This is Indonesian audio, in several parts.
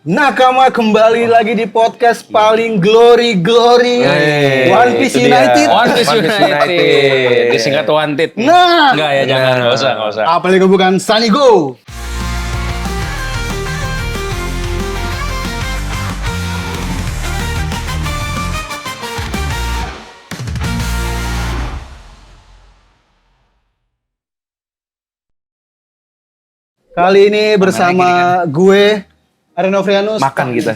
Nakama kembali lagi di podcast paling glory One Piece United. One Piece United. Disingkat Wanted. Nah, Enggak ya, jangan, enggak usah. apalagi bukan Sunny Go. Kali ini bersama gue Arenofrianus. Makan kita.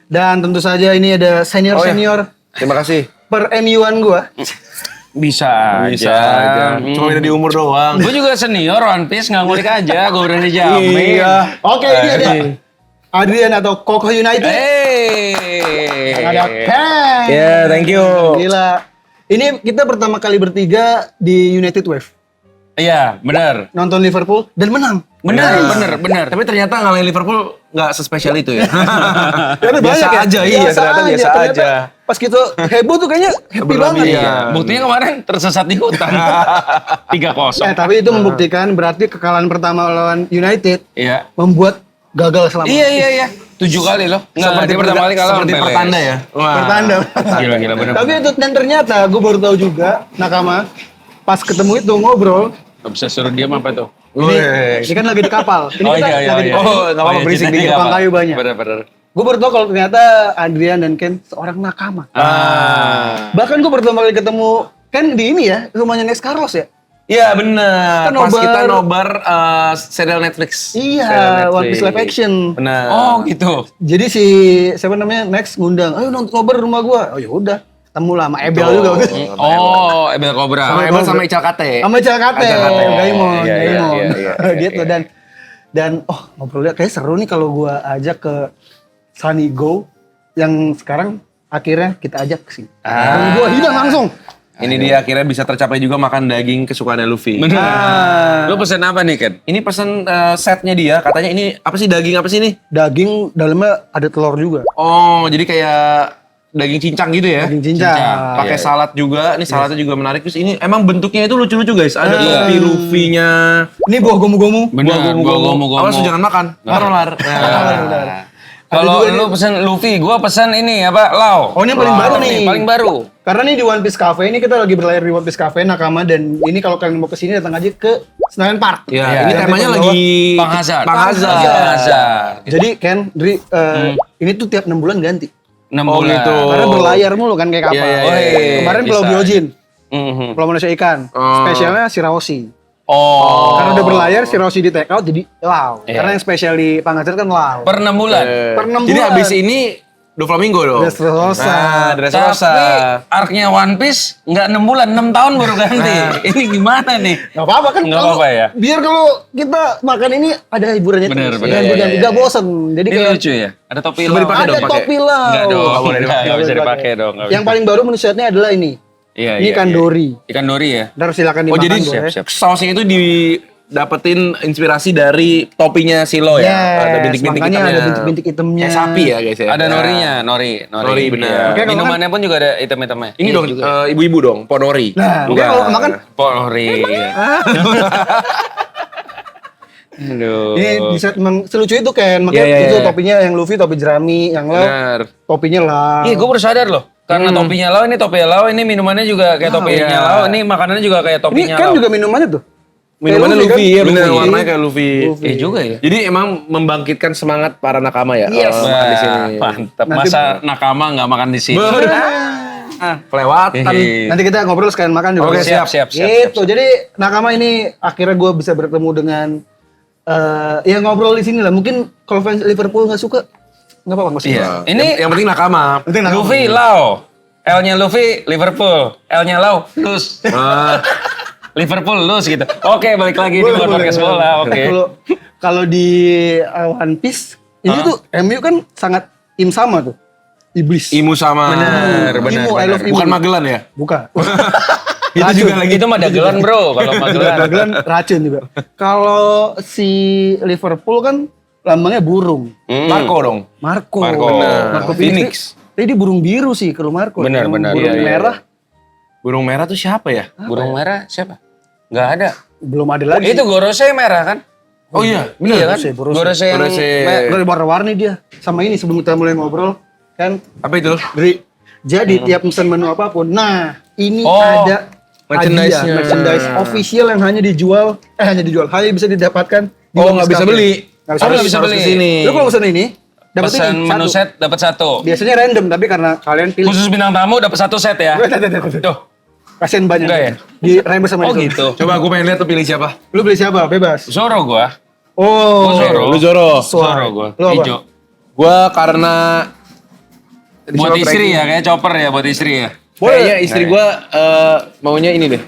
Dan tentu saja ini ada senior-senior Terima kasih. per MU-an gue. Bisa aja. Cuma beda di umur doang. Gue juga senior One Piece, nggak ngulik aja. Gue udah dijamin. Iya. Oke, ini ada Adrian atau Koko United. Ada Ken. Ya, thank you. Gila. Ini kita pertama kali bertiga di United Wave. Iya, benar. Nonton Liverpool dan menang. Benar. Tapi ternyata ngalahin Liverpool nggak sespesial itu ya. Karena Biasa banyak ya. aja, iya, ternyata biasa Ternyata aja. Pas kita heboh tuh kayaknya happy banget. Iya. Buktinya kemarin tersesat di hutan. 3-0. Tapi itu membuktikan berarti kekalahan pertama lawan United Iya. membuat gagal selama. Iya. 7 kali loh. Nggak, Seperti pertama kali kalah seperti Peles. pertanda ya. Wah. Pertanda. Gila bener. Tapi itu dan ternyata gue baru tahu juga Nakama pas ketemu itu ngobrol. Gak bisa suruh diam apa tuh? Ini kan lagi di kapal. Ini kita lagi di Oh, nggak apa-apa, berisik di gerbang kayu banyak. Bener. Gue baru tahu kalau ternyata Adrian dan Ken seorang nakama. Bahkan gue pertama kali ketemu Ken di ini ya, rumahnya Next Carlos ya. Iya benar. Kita Pas nobar. kita nobar serial Netflix. Iya, One Piece live action. Benar. Oh gitu. Jadi si siapa namanya Next ngundang, ayo nonton nobar rumah gue. Oh ya udah, ketemu lah sama Ebel juga. Oh, Ebel Cobra. Sama Ebel sama Ical Kate. Sama Cakate, Gaimon, Iya. gitu dan ngobrolnya kayak seru nih kalau gue ajak ke Sunny Go yang sekarang akhirnya kita ajak ke sini. Dan gue hilang langsung. Ini dia akhirnya bisa tercapai juga makan daging kesukaannya Luffy. Bener. Lu pesen apa nih, Ken? Ini pesan setnya dia, katanya ini apa sih daging apa sih ini? Daging dalamnya ada telur juga. Oh, jadi kayak daging cincang gitu ya? Daging cincang. Pakai salad juga, ini saladnya juga menarik. Terus ini emang bentuknya itu lucu-lucu guys. Ada topi Luffy-nya. Ini buah gomu-gomu. Bener, gua gomu. Awas lu jangan makan, ntar ular. Kalau lu pesen Luffy, gua pesen ini apa? Lau. Oh, ini yang paling baru nih. Paling baru. Karena nih di One Piece Cafe ini kita lagi berlayar di One Piece Cafe Nakama dan ini kalau kalian mau kesini datang aja ke Senayan Park. Ya, ini Nanti temanya kalau lagi Panghazard. Panghazard. Jadi Ken, Dri, ini tuh tiap 6 bulan ganti. 6 Oh, bulan. gitu. Karena berlayar mulu kan kayak kapal. Iya. Kemarin Pulau Bisa. Biojin, Mhm. Pulau Manusia Ikan. Spesialnya Shirahoshi. Oh. Karena udah berlayar Shirahoshi di take out jadi lau. Iya. Karena yang spesial di Panghazard kan lau. Per 6 bulan. Per 6 Jadi bulan. habis ini Doflamingo dong. Dressrosa. Nah, Dressrosa. Tapi arc-nya One Piece nggak 6 bulan, 6 tahun baru ganti. Ini gimana nih? Gak apa-apa kan. Nggak kalau- apa-apa ya? Biar kalau kita makan ini ada hiburannya Bener, terus. bener. Dan Iya, berganti, iya, gak bosen. Jadi Ini kayak lucu ya? Ada topi Coba lau. dipakai ada dong, pakai. topi lau. Nggak dong, Nggak boleh dipakai. nggak bisa dipakai dong. nggak Yang bisa. paling baru menu setnya adalah ini. Iya, Ini iya, ikan iya. dori. Ikan dori ya? Ntar silakan Oh dimakan. jadi boleh. sausnya itu didapetin inspirasi dari topinya Silo ya? Ada bintik-bintik makanya hitamnya. ada bintik-bintik hitamnya. Kayak sapi ya guys ya? Ada norinya, nori. Nori, benar. Iya. Oke, kalau Minumannya pun juga ada item-itemnya. Ini dong ibu-ibu dong, ponori. Nah, oke, Bukan. kalau makan Polri. Aduh. ini bisa emang selucu itu kan. Makanya Iya, iya, itu iya. topinya yang Luffy, topi jerami, yang lo Benar. topinya lah. Iya, gue baru sadar loh. Karena topinya lau, ini topi lau, ini minumannya juga kayak topinya iya. lau, ini makanannya juga kayak Ini topinya kan lau. juga minumannya tuh. Minumannya Kayak Luffy, kan? ya benar, Luffy. warnanya kayak Luffy. Iya juga ya. Jadi emang membangkitkan semangat para nakama ya? Yes. Makan di sini. Mantap. Nanti- Masa nakama nggak makan di sini? Kelewatan. Nanti kita ngobrol sekalian makan juga. Oke, siap. Gitu. Jadi Nakama ini akhirnya gue bisa bertemu dengan ya ngobrol di sini lah. Mungkin kalau fans Liverpool nggak suka, nggak apa-apa nggak suka. Iya. Ini Yang penting nakama. Penting Nakama. Luffy lau. L-nya Luffy Liverpool, L-nya lau lose. Liverpool lose gitu. Oke, balik lagi di Boleh, boleh, podcast boleh. bola. Oke. Kalau di One Piece ini tuh MU kan sangat tim sama tuh. Iblis. Imu sama. Benar. Imu, I love Imu. Bukan Magelan ya? Bukan. Itu juga lagi. Itu mah dagelan bro. Kalau Magelan. Dagelan racun juga. Kalau si Liverpool kan lambangnya burung. Marco dong. Marco. Marco. Marco Phoenix. Tapi dia burung biru sih kalau Marco. Benar, Yang benar. Burung Iya, iya. merah Burung merah tuh siapa ya? Burung merah siapa? Nggak ada. belum ada lagi. Itu Gorosei merah kan? Oh iya, Iya kan? Boroshe. Boroshe yang Boroshe. Udah warna-warni dia. Sama ini sebelum kita mulai ngobrol kan. Apa itu? Jadi tiap pesan menu apapun. Nah, ini Oh, ada merchandise-nya. hadiah, merchandise official yang hanya bisa didapatkan di Oh, One nggak bisa Cafe. beli. Nggak bisa Harus beli. bisa beli. Kesini. Lu kalau pesan ini dapat pesan ini menu satu. set dapat 1. Biasanya random tapi karena kalian pilih. Khusus bintang tamu dapat 1 set ya. Tuh. Kasian banyak. Enggak ya? Di rembes sama Oh itu. gitu. Coba aku pengen lihat tuh pilih siapa. Lu beli siapa? Bebas. Zoro gua. Oh. Zoro. Lu Zoro. Zoro gua. Lu apa? Hijau. Gua karena Buat istri ya, kayak chopper ya buat istri ya. kayaknya istri gua maunya ini deh.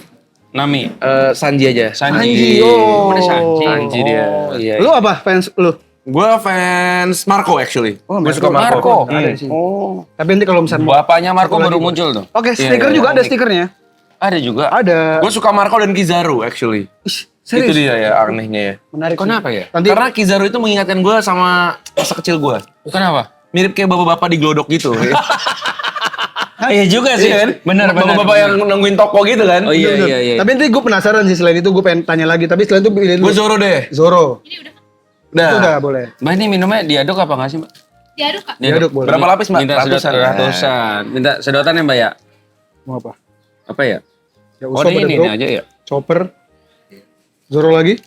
Nami. Sanji aja. Sanji. Oh. Mana Sanji? Sanji dia. Iya. Lu apa fans lu? Gua fans Marco actually. Oh, Gua suka Marco. Marco. Ada sih. Oh. Tapi nanti kalau misalnya Bapaknya Marco baru muncul tuh. Oke, Iya, stiker iya, juga ada komik. stikernya. Ada juga. Ada. Gua suka Marco dan Kizaru actually. Ih, Itu serius. dia ya anehnya ya. Menarik. sih. Kenapa ya? Nanti Karena Kizaru itu mengingatkan gua sama masa kecil gua. Kenapa? Mirip kayak bapak-bapak di Glodok gitu. Iya juga sih. Iya kan? Benar benar. Bapak-bapak yang nungguin toko gitu kan. Oh iya Bener. iya iya. Tapi nanti gue penasaran sih, selain itu gue pengen tanya lagi. Tapi selain itu pilih Gue dulu. Zoro deh. Zoro. Itu Udah. udah boleh. Mbak ini minumnya diaduk apa nggak sih Mbak? Diaduk Kak. Diaduk boleh. Berapa lapis, Mbak? Minta Ratusan. ratusan. Minta sedotan ya Mbak ya? Mau apa? Apa ya? Ya Oh usop ada ini bro. aja ya. Chopper. Zoro lagi.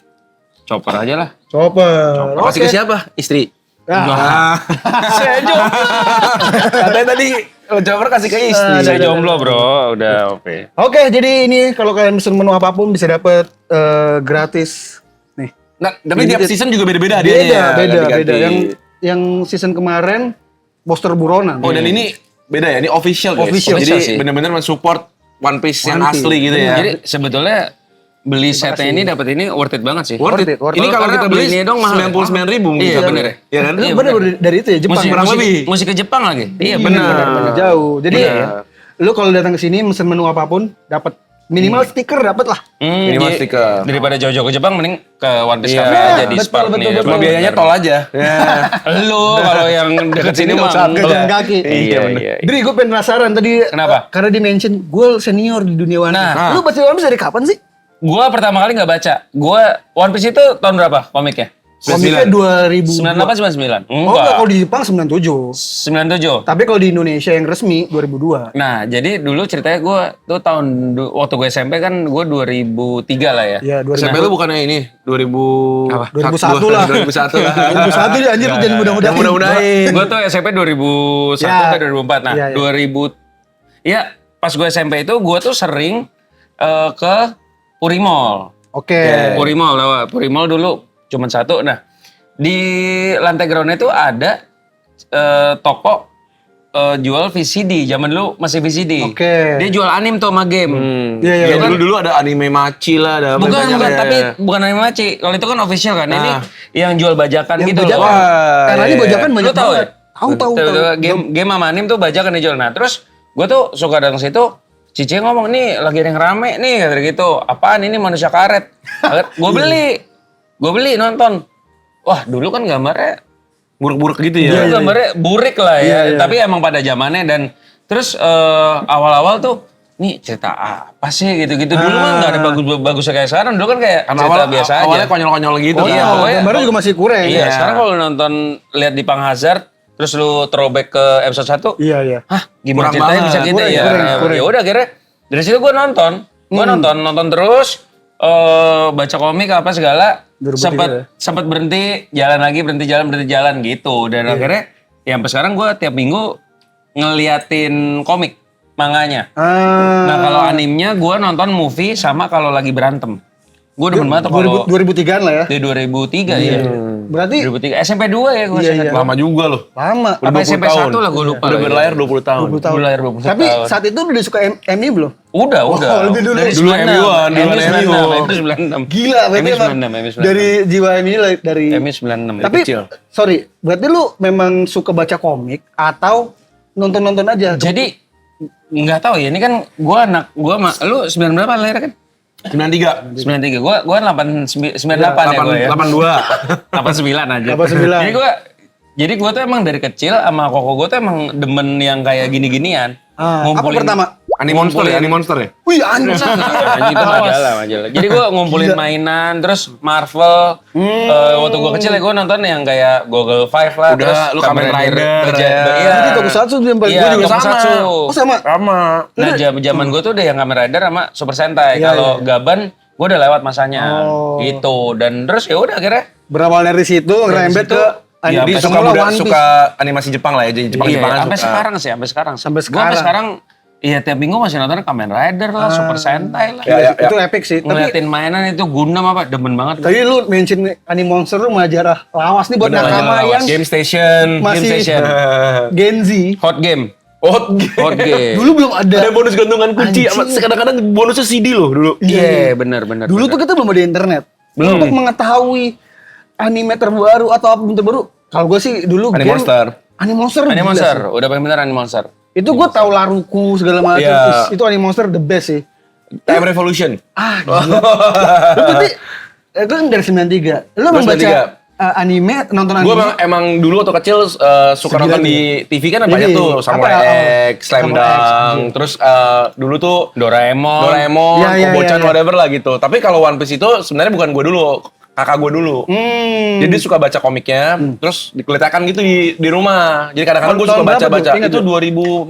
Chopper aja lah. Chopper. Kasih ke siapa? Istri. Ah. Saya jomblo. Katanya tadi Joker kasih ke istri. Saya jomblo bro, udah oke. Oke, jadi ini kalau kalian pesen menu apapun bisa dapet gratis. Nih. Nah, tapi Ini tiap dia- season juga beda-beda Beda, hadiahnya. beda. Ganti-ganti. Yang season kemarin poster buronan. Oh, dan ini beda ya, ini official guys. Official. Official Jadi sih. benar-benar mensupport One Piece yang One Piece. asli gitu ya. Jadi sebetulnya beli setnya ini dapat ini worth it banget sih. Worth it. Worth it. Ini kalau Karena kita beli belinya dong mahal. 99.000 mungkin. Iya, satu. bener ya? Iya kan? Lu Iya, bener dari itu ya Jepang. Musik, kurang musik, lebih. musik ke Jepang lagi. Iya bener. benar. Jauh. Jadi Bener. lu kalau datang ke sini mesen menu apapun dapat minimal stiker dapat lah. Minimal stiker. Daripada jauh-jauh ke Jepang mending ke One Piece Iya. Cafe aja di Betul, Spark betul, nih. betul. Cuma biayanya tol aja. Ya. Lu kalau yang deket sini nggak mah usah enggak. Jalan kaki. Iya iya. Dri, gue pengen penasaran tadi. Kenapa? Karena di mention gue senior di dunia One Piece. Nah. Lu baca One Piece dari kapan sih? Gua pertama kali nggak baca. Gua One Piece itu tahun berapa komiknya? Komiknya 2000. 98 99. Oh enggak, kalau di Jepang 97. 97. Tapi kalau di Indonesia yang resmi 2002. Nah, jadi dulu ceritanya gue tuh waktu gue SMP kan gue 2003 lah ya. Iya, 2000. SMP lu bukannya ini 2000 Apa? 2001 lah. 2001 lah. 2001 ya anjir, jangan mudah-mudahan. Mudah-mudahin. Gue tuh SMP 2001 Ya. sampai 2004. Nah, Iya, iya. 2000 ya pas gue SMP itu gue tuh sering ke Purimall. Oke. Purimall lewat. Purimall dulu cuman satu. Nah, di lantai groundnya tuh ada toko jual VCD. Zaman dulu masih VCD. Oke. Dia jual anim tuh sama game. Iya, iya. Ya dulu ada anime Machi lah, ada Bukan, banyak bukan, ya. tapi bukan anime maci. Kalau itu kan official kan. Ini Ah. yang jual bajakan Yang gitu bajakan. loh. Wah, Eranya iya, bajakan Lu banyak tahu ya? banget. Tahu. Game sama anim tuh bajakan dijual. Nah, terus gue tuh suka datang situ. Cici ngomong, nih lagi ada yang rame nih, kata gitu. Apaan ini manusia karet? Gue beli nonton. Wah, dulu kan gambarnya buruk-buruk gitu ya. dulu gambarnya burik lah ya. Iya. Tapi emang pada zamannya dan terus awal-awal tuh nih cerita apa sih gitu-gitu. Dulu mah nggak ada bagus-bagusnya kayak sekarang. Dulu kan kayak Karena cerita biasa aja. awalnya konyol-konyol gitu Oh kan. iya, pokoknya- gambarnya juga masih kurang. Iya, sekarang kalau nonton lihat di Pang Hazard terus lu throwback ke episode 1, Iya, iya. hah, gimana Kurang ceritanya banget. bisa gitu ya? Kurang. Ya udah akhirnya dari situ gue nonton. Nonton terus baca komik apa segala. 2003 Sempat berhenti, jalan lagi, berhenti jalan gitu. Dan akhirnya ya sampai sekarang gue tiap minggu ngeliatin komik manganya. Nah, kalau animnya gue nonton movie sama kalau lagi berantem. Gue demen banget tuh kalau 2003-an lah ya. di 2003 ya. Berarti 2003 SMP 2 ya gue Iya, iya. Lama juga loh. lama. Udah Apa 20 SMP tahun. 1 lah gue lupa. Udah lagi. berlayar 20 tahun. 20 tahun. Udah lahir 20 Tapi tahun. saat itu udah suka MU belum? Udah. lebih dulu. Dari Dulu 96. MU-an, dulu MU 96, MU. MU 96. Gila, berarti MU emang 96, MU 96. dari jiwa ini lah, dari. MU 96. Tapi, kecil. sorry, berarti lu memang suka baca komik atau nonton-nonton aja? jadi nggak tahu ya, ini kan lu 9 berapa lahir kan? 93. 93. Gua 98 ya gue ya. 82. 89 aja. 89. Jadi gua tuh emang dari kecil sama koko gua tuh emang demen yang kayak gini-ginian. Apa Ngumpulin- pertama? Animonster ya, Animonster ya. Wih anjir. Anjing itu majalah. Jadi gue ngumpulin mainan, terus Marvel. Waktu gue kecil ya gue nonton yang kayak Google Five lah. Udah, terus lu Kamen Rider, Iya. ya. Jadi Tokusatsu tuh yang paling Iya, gue juga Tokusatsu. Oh sama. Sama. Nah zaman gue tuh udah yang Kamen Rider sama Super Sentai. Iya, Kalau Gaban gue udah lewat masanya. Oh. Gitu. Dan terus ya udah akhirnya. Berawal dari situ ngerembet situ, ke iya, anime Jadi semula One Piece. suka animasi Jepang lah ya, jadi Jepang-Jepangan sampai suka. sekarang sih, sampai sekarang. Sampai Gua sampai sekarang. sekarang iya tiap minggu masih nonton Kamen Rider lah, Super Sentai lah. Ya, Itu epic sih. Tapi Ngeliatin mainan itu Gundam apa demen banget. tadi lu mention Animonster lu majarah lawas nih buat Bener, nakama majarah yang Game Station. masih Game Station. Gen Z. Hot game. Hot Hot game. Dulu belum ada. Ada bonus gantungan kunci, Anjing. kadang-kadang bonusnya CD loh dulu. Iya, benar. Dulu tuh kita belum ada internet. Belum. Untuk mengetahui anime terbaru atau apa terbaru. Kalau gue sih dulu Animonster. Animonster. Animonster, gila sih. udah paling bener Animonster. Itu gue tahu Laruku segala macam. Iya. Itu Animonster the best sih. Time Revolution. Gila. Lu berarti itu kan dari 93. Lu emang baca 93. anime, nonton anime? Gue emang dulu waktu kecil suka Segila nonton nih. di TV kan banyak Ini, tuh, Samurai apa, X, Slam Samurai X, Dunk, terus dulu tuh Doraemon. Iya, iya, Kobo-chan, iya. whatever lah gitu. Tapi kalau One Piece itu sebenarnya bukan gue dulu, kakak gue dulu. Jadi suka baca komiknya, terus dikeletakan gitu di rumah. Jadi kadang-kadang gue Tahun suka berapa tuh? baca-baca. Ingat Itu tuh?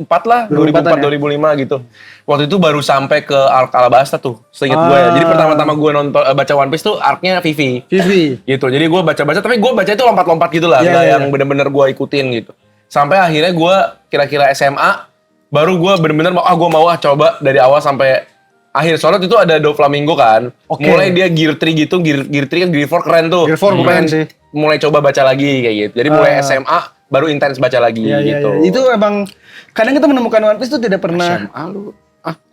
2004 lah, 2004-an 2004 ya? 2005 gitu. Waktu itu baru sampai ke arc Alabasta tuh, seinget gue ya. Jadi pertama-tama gue nonton baca One Piece tuh arc-nya Vivi. Vivi. Gitu. Jadi gue baca-baca, tapi gue baca itu lompat-lompat gitu lah, Iya, nggak iya. yang bener-bener gue ikutin gitu. Sampai akhirnya gue kira-kira SMA, baru gue bener-bener gue mau coba dari awal sampai akhir. Soalnya itu ada Doflamingo kan, Oke. mulai dia Gear 3 gitu, Gear 3 kan Gear 4 keren tuh. Gear 4 Gue keren pengen sih. mulai coba baca lagi kayak gitu. Jadi mulai SMA baru intens baca lagi Iya, iya, gitu. iya. Itu emang kadang kita menemukan One Piece itu tidak pernah. SMA lu.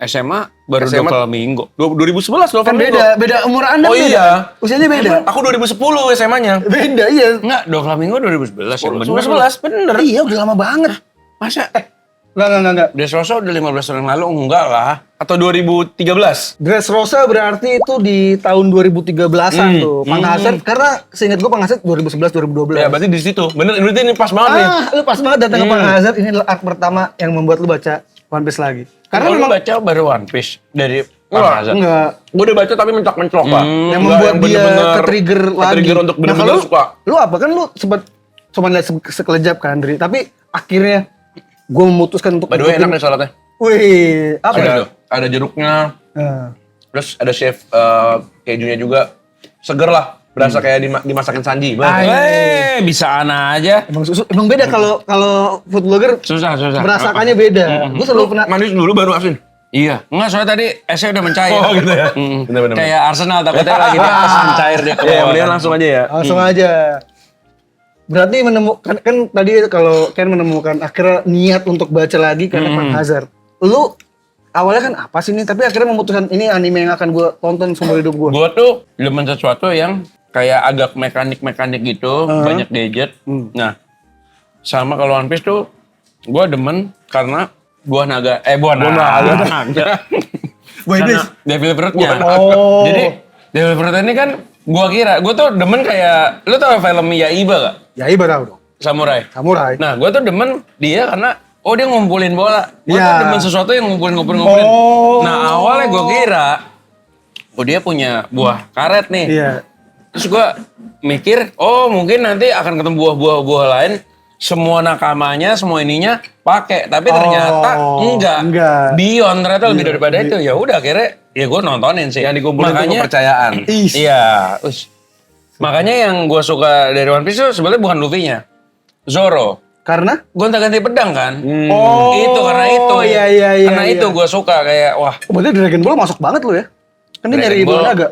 SMA baru SMA. 20 minggu. 2011 Kan Doflamingo. beda umur Anda Oh beda. iya. Usianya beda. Aku 2010 SMA-nya. Beda iya. Enggak, Doflamingo 2011 yang bener. 2011 bener. Iya udah lama banget. Masa? Enggak. Dressrosa udah 15 tahun yang lalu? Enggak lah. Atau 2013. Dressrosa berarti itu di tahun 2013-an tuh. Panghazard karena seingat gue Panghazard 2011 2012. Ya berarti di situ. Bener, berarti ini pas banget nih. Lu pas banget datang ke Panghazard. Ini adalah arc pertama yang membuat lu baca One Piece lagi. Karena Karena lu memang baca baru One Piece dari Enggak, Panghazard. enggak Gue udah baca tapi mencolok-mencolok Pak. yang Enggak, membuat yang dia bener-bener ke-trigger lagi. ke-trigger untuk bener-bener kalau suka. Lu apa kan lu sempat cuma lihat sekelejap kan Dri, tapi akhirnya gue memutuskan untuk By the way enak nih saladnya. Wih, apa ya? Ada jeruknya, Nah, terus ada chef kejunya juga. Seger lah, berasa kayak dimasakin Sanji. Bisa ana aja. emang beda kalau food blogger Susah. merasakannya beda. Gue selalu pernah Manis dulu baru asin. Iya. Enggak, soalnya tadi esnya udah mencair. Oh gitu ya. Mm. Bener-bener. Kayak Arsenal takutnya lagi di atas mencair dia ke Iya, bawah. mendingan kan. langsung aja ya. langsung aja. Berarti menemukan kan tadi kalau Ken menemukan akhirnya niat untuk baca lagi karena Panghazard. Lu awalnya kan apa sih ini? Tapi akhirnya memutuskan ini anime yang akan gue tonton seumur hidup gue. Gue tuh demen sesuatu yang kayak agak mekanik gitu, banyak gadget. Nah, sama kalau One Piece tuh gue demen karena buah naga. Buah naga. Wah ini. Karena Devil Fruit-nya. Oh. Jadi Devil Fruit ini kan gue tuh demen kayak, lu tau film Yaiba gak? Ya iba tahu dong. Samurai. Samurai. Nah, gue tuh demen dia karena dia ngumpulin bola. Gue tuh Iya. demen sesuatu yang ngumpulin. Oh. Nah, awalnya gue kira, dia punya buah karet nih. Iya. Terus gue mikir, mungkin nanti akan ketemu buah-buah lain. Semua nakamanya, semua ininya pakai. Tapi ternyata enggak. Beyond ternyata lebih daripada itu. Ya udah akhirnya, ya gue nontonin sih. Yang dikumpulin itu kepercayaan. Iya. Makanya yang gue suka dari One Piece itu sebenarnya bukan Luffy-nya. Zoro. Karena? Gonta-ganti pedang kan? Oh. Itu karena itu. Iya. Karena itu gue suka kayak wah. Berarti Dragon Ball masuk banget lu ya? Kan dia nyari Dragon Ball. bola naga.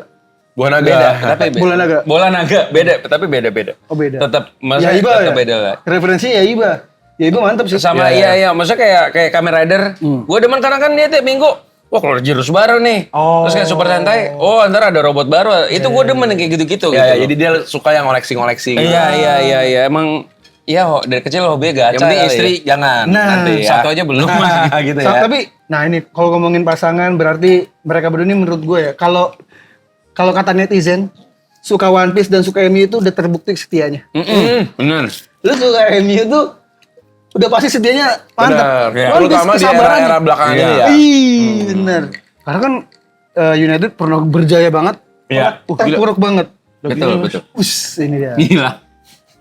Buah naga. Beda, tapi beda. Bola naga. Bola naga beda, tapi beda-beda. Oh beda. Tetap Ya maksudnya iba tetap ya. beda lah. Referensinya ya iba. Ya iba mantap sih. Sama iya, maksudnya kayak Kamen Rider. Gue demen karena kan dia tiap minggu keluar jurus baru nih. Oh. Terus kayak Super Sentai, ntar ada robot baru. Itu gue demen yang kayak gitu-gitu. Ya, gitu. jadi dia suka yang ngoleksi-ngoleksi. gitu. Iya. Emang dari kecil hobinya gacha. Yang penting kali istri ya. jangan Nah, nanti ya. Satu aja belum. gitu ya. Tapi, nah ini kalau ngomongin pasangan berarti mereka berdua ini menurut gue ya. Kalau kata netizen, suka One Piece dan suka MU itu udah terbukti setianya. Bener. Lu suka MU tuh udah pasti setianya mantap. Benar. Ya. One Piece Terutama di kesabarannya. era-era belakangan Iya. ini ya. Bener. Karena kan United pernah berjaya banget. Iya. Terpuruk banget. Betul, betul. Us, ini dia.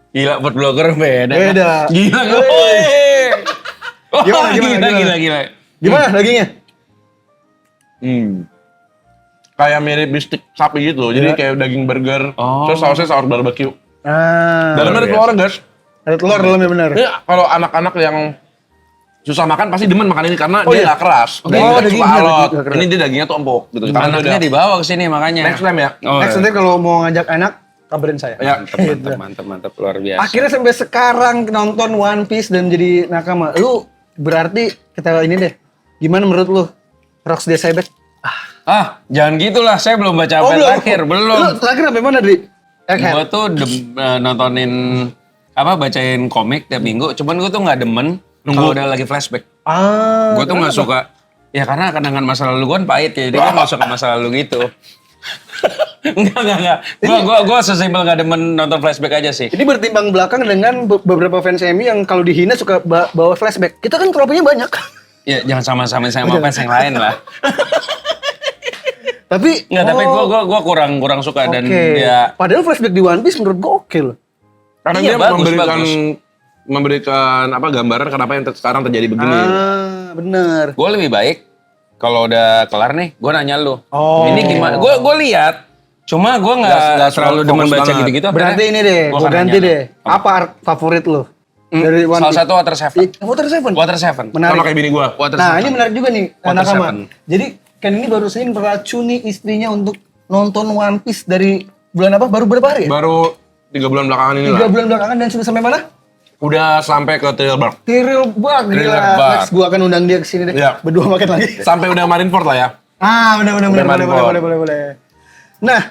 Gila food blogger beda. Beda. Gila. Gimana, gimana? Gila. Gimana dagingnya? Kayak mirip bistik sapi gitu. Jadi kayak daging burger. Oh. Terus sausnya saus barbecue. Dalamnya ada biasa. telur guys. Ada telur dalamnya bener. Ini kalau anak-anak yang susah makan pasti demen makan ini karena dia nggak keras. Oh, Dagingnya dagingnya suka alot. nggak keras. Ini dia dagingnya tuh empuk gitu. Karena Anaknya udah dibawa ke sini makanya. next time ya. Oh, Next nanti kalau mau ngajak anak, kabarin saya. Ya. mantap luar biasa. Akhirnya sampai sekarang nonton One Piece dan jadi nakama. Lu berarti kita ini deh. Gimana menurut lu? Rocks Day Cyber? Jangan gitulah. Saya belum baca apa terakhir, belum. Lu terakhir sampai mana, Dri? Gue tuh nontonin bacain komik tiap minggu. Cuman gue tuh nggak demen kalau udah lagi flashback. Gue tuh nggak suka. Ya karena kenangan masa lalu gue kan pahit ya. Jadi gue nggak suka masa lalu gitu. Enggak. Gue sesimpel nggak demen nonton flashback aja sih. Ini bertimbang belakang dengan beberapa fans MU yang kalau dihina suka bawa flashback. Kita kan tropinya banyak. Ya jangan sama fans yang lain lah. Tapi Tapi gue kurang suka dan oke. ya. Padahal flashback di One Piece menurut gue oke loh. Karena Iya, dia bagus. memberikan gambaran kenapa yang sekarang terjadi begini. Bener. Gue lebih baik kalau udah kelar nih, gue nanya lu. Oh. Ini gimana? Gue lihat. Cuma gue nggak terlalu demen fokus baca banget. gitu-gitu. Berarti ini deh, gua gue akan ganti nanya. deh. Apa art favorit lo? Dari One Salah Piece? satu Water Seven. Water Seven? Water Seven. Menarik. Sama kayak bini gua. Water Nah, Seven. ini menarik juga nih, Water nakama. Seven. Jadi, Ken ini baru saja meracuni istrinya untuk nonton One Piece dari bulan apa? Baru berapa hari ya? Baru 3 bulan belakangan ini 3 lah. bulan belakangan dan sudah sampai mana? Udah sampai ke Thriller Bark. Thriller Bark. Thriller Gila. Bark. Next, gua akan undang dia ke sini deh. Iya. Berdua makan lagi. Sampai udah Marineford lah ya. Boleh. Nah,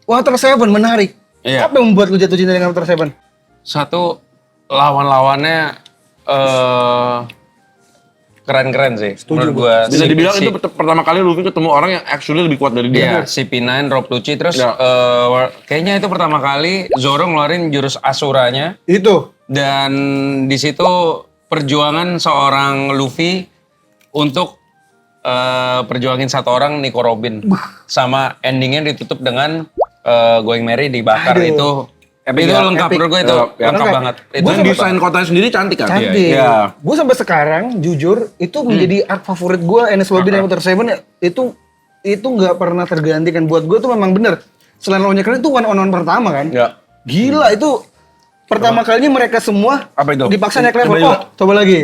Water Seven menarik. Iya. Apa yang membuat lu jatuh cinta dengan Water Seven? Satu, lawan-lawannya keren-keren sih. Menurut gue. Bisa dibilang itu pertama kali Luffy ketemu orang yang actually lebih kuat dari dia. Iya, si P9, Rob Lucci. Terus Ya. kayaknya itu pertama kali Zoro ngeluarin jurus Asuranya. Itu. Dan di situ perjuangan seorang Luffy untuk perjuangin satu orang Nico Robin. Sama endingnya ditutup dengan Going Merry dibakar. Aduh. Itu Epic itu ya, lengkap epic. menurut gue itu Ya, lengkap lengkap. banget. Gua Itu Dan sampai desain kotanya sendiri cantik kan? Cantik. Iya. Gue sampai sekarang jujur itu menjadi art favorit gue Enies Lobby dan Water Seven itu nggak pernah tergantikan buat gue tuh memang bener. Selain lawannya keren itu one on one pertama kan. Ya. Gila itu pertama kalinya mereka semua Apa itu? dipaksa naik level. Coba juga. Coba lagi.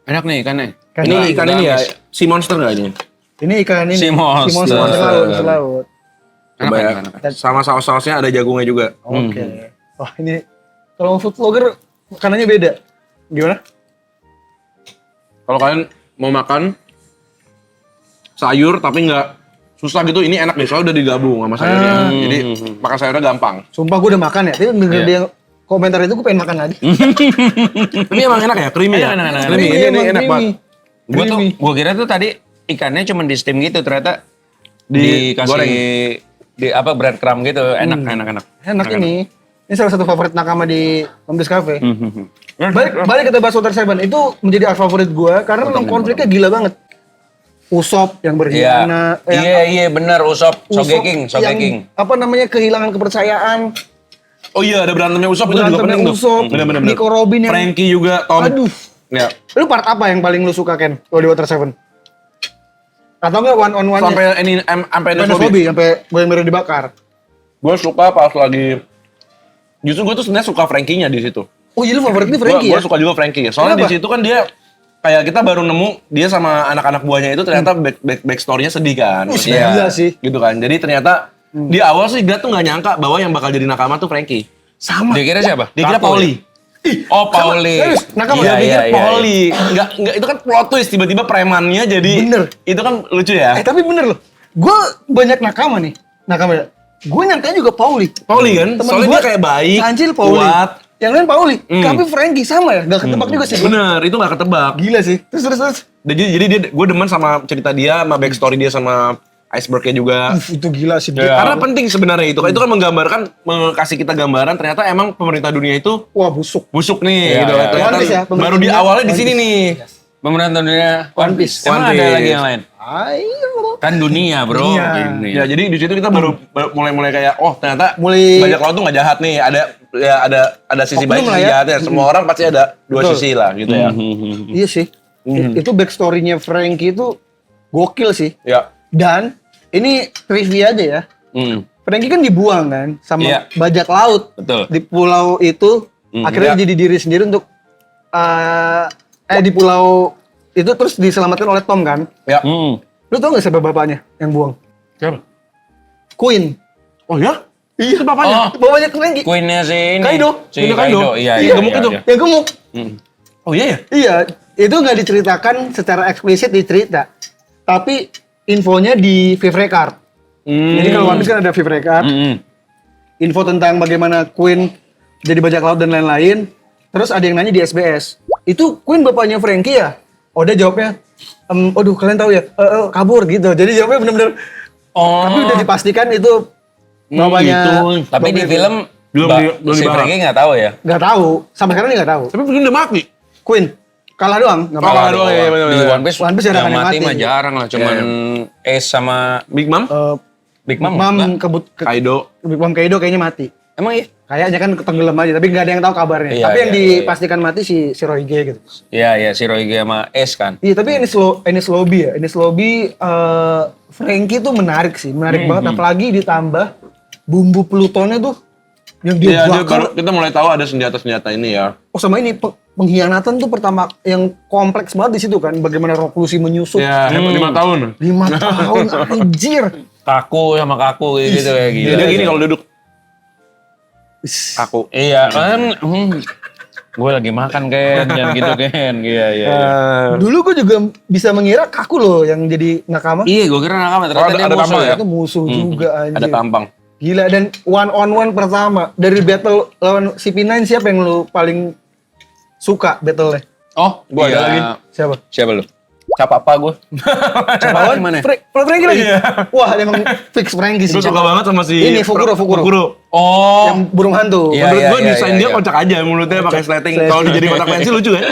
enak nih ikannya. Ini ikan ini ya, si monster nggak ini? Ini ikan ini. Si monster. Laut. Coba ya. Enak. Sama saus-sausnya ada jagungnya juga. Oke. Wah ini kalau food vlogger makanannya beda. Gimana? Kalau kalian mau makan sayur tapi nggak susah gitu, ini enak nih, soalnya udah digabung sama sayurnya. Jadi makan sayurnya gampang. Sumpah gue udah makan ya. Tapi denger dia komentar itu gue pengen makan lagi. Ini emang enak ya, creamy ya? Enak. Creamy, ini emang enak banget. Gue kira tuh tadi ikannya cuma di steam gitu, ternyata Digoreng. dikasih di breadcrumb gitu, enak. Enak ini. Ini salah satu favorit nakama di Omnis Cafe. Balik kita bahas Water Seven. Itu menjadi art favorit gue karena memang konfliknya gila banget. Usop yang berkhianat. Iya benar Usop, Sogeking. Yang, apa namanya, kehilangan kepercayaan. Oh iya, ada berantemnya Usop itu juga Berantemnya penting tuh. Usop, Bener-bener. Nico Robin yang... Frankie juga, Tom. Aduh. Ya. Lu part apa yang paling lu suka, Ken? Kalau di Water Seven? Atau enggak one on one-nya? Sampai ini sampai Enies Lobby. Lobby, sampai gue yang dibakar. Gue suka pas lagi, justru gue tuh sebenarnya suka Frankie-nya di situ. Oh iya, lu favoritnya Frankie Gue ya? suka juga Frankie. Soalnya Kenapa? di situ kan dia kayak kita baru nemu dia sama anak-anak buahnya itu ternyata backstory-nya sedih kan. Maksudnya, Iya sih. Gitu kan. Jadi ternyata di awal sih dia tuh nggak nyangka bahwa yang bakal jadi nakama tuh Frankie. Sama. Dia kira siapa? Dia kira Kaku Pauli. ya? Oh Pauli. Serius? Nakama? Dia pikir Iya. Pauli. Enggak itu kan plot twist, tiba-tiba premannya jadi. Bener. Itu kan lucu ya. Tapi bener loh. Gue banyak nakama nih. Nakama. Gue nyangkanya juga Pauli. Pauli kan? Temen Soalnya gua dia kayak baik, Kancil Pauli. kuat. Yang lain Pauli. Tapi Frankie sama ya? Gak ketebak juga sih. Bener, itu nggak ketebak. Gila sih. Terus. Jadi gue demen sama cerita dia, sama backstory dia sama icebergnya juga. Itu gila sih. Karena penting sebenarnya itu kan menggambarkan, kasih kita gambaran ternyata emang pemerintah dunia itu Wah busuk. busuk nih Iya, gitu. iya, Ternyata One Piece ya, baru di pemerintah awalnya di One sini Piece. nih. Pemeran dunia One Piece. Emang One ada Piece. lagi yang lain? Ayo. Kan dunia bro. Dunia. Ini. Ya jadi di situ kita baru mulai kayak ternyata Mulai- bajak laut tuh nggak jahat nih. Ada sisi Oknum baik lah sisi ya. jahatnya. Semua orang pasti ada dua Betul. sisi lah gitu ya. Iya sih. Itu backstory-nya Frankie itu gokil sih. Ya. Dan ini trivia aja ya. Hmm. Frankie kan dibuang kan sama Iya. bajak laut. Betul. Di pulau itu akhirnya jadi diri sendiri untuk di pulau itu terus diselamatkan oleh Tom kan. Ya. Hmm. Lu tau gak siapa bapaknya yang buang? Siapa? Queen. Oh ya? Iya bapaknya. Oh. Bapaknya Frankie. Queen-nya si ini. Kaido. Si Punya Kaido. Kaido. Iya, Yang iya. gemuk iya, itu. iya. Yang gemuk. Hmm. Oh iya ya? Iya, itu nggak diceritakan secara eksplisit di cerita. Tapi infonya di Viv Record. Jadi kalau One Piece kan ada Viv Record. Hmm. Info tentang bagaimana Queen jadi bajak laut dan lain-lain. Terus ada yang nanya di SBS. Itu Queen bapaknya Frankie ya? Oda jawabnya, aduh kalian tahu ya, kabur gitu. Jadi jawabnya bener-bener, Oh. tapi udah dipastikan itu bapaknya. gitu. Tapi di film Belum si dibahas. Frankie nggak tahu ya. Nggak tahu, sampai sekarang dia nggak tahu. Tapi mungkin udah mati. Queen, kalah doang. Nggak apa-apa. Kalah doang, iya, bener, Di bener. One Piece, One Piece ada yang yang mati mati. mah jarang lah. Cuman Ace sama Big Mom? Big Mom. Mam enggak? Kaido. Big Mom Kaido kayaknya mati. Emang iya? Kayaknya kan tenggelam aja, tapi nggak ada yang tahu kabarnya. Iya, Tapi yang iya, iya. dipastikan mati si Shirohige gitu. Iya, iya. Si Roige sama Ace kan. Iya, tapi Enies Lobby ya. Enies Lobby, Frankie tuh menarik sih, menarik banget. Apalagi ditambah bumbu Plutonnya tuh yang dia Iya, dia bakar. baru kita mulai tahu ada senjata-senjata ini ya. Oh sama ini pengkhianatan tuh pertama yang kompleks banget di situ kan. Bagaimana Rock Lucy menyusup Ya, 5 tahun. 5 tahun anjir. Kaku sama kaku gitu kayak gitu. Dia gini kalau duduk. Aku. Iya kan. Gue lagi makan Ken, jangan gitu Ken. Iya, iya. iya. Dulu gue juga bisa mengira Kaku loh yang jadi nakama. Iya, gue kira nakama ternyata ada- dia ada musuh tampang ya. Itu musuh juga anjir. Ada tampang. Gila, dan one on one pertama dari battle lawan CP9 siapa yang lu paling suka battle-nya? Oh, Gua ada iya. lagi. Siapa? Siapa lu? Cap apa gue? Siapa gimana? Frankie lagi? Wah, emang fix Frankie sih. Gue suka banget sama si Ini, Fukuro. Oh, Yang burung hantu. Iya, Menurut iya, gue iya, desain iya, dia iya. kocak aja, mulutnya pakai sleting. Sleting. Kalau jadi kotak pensil lucu kan?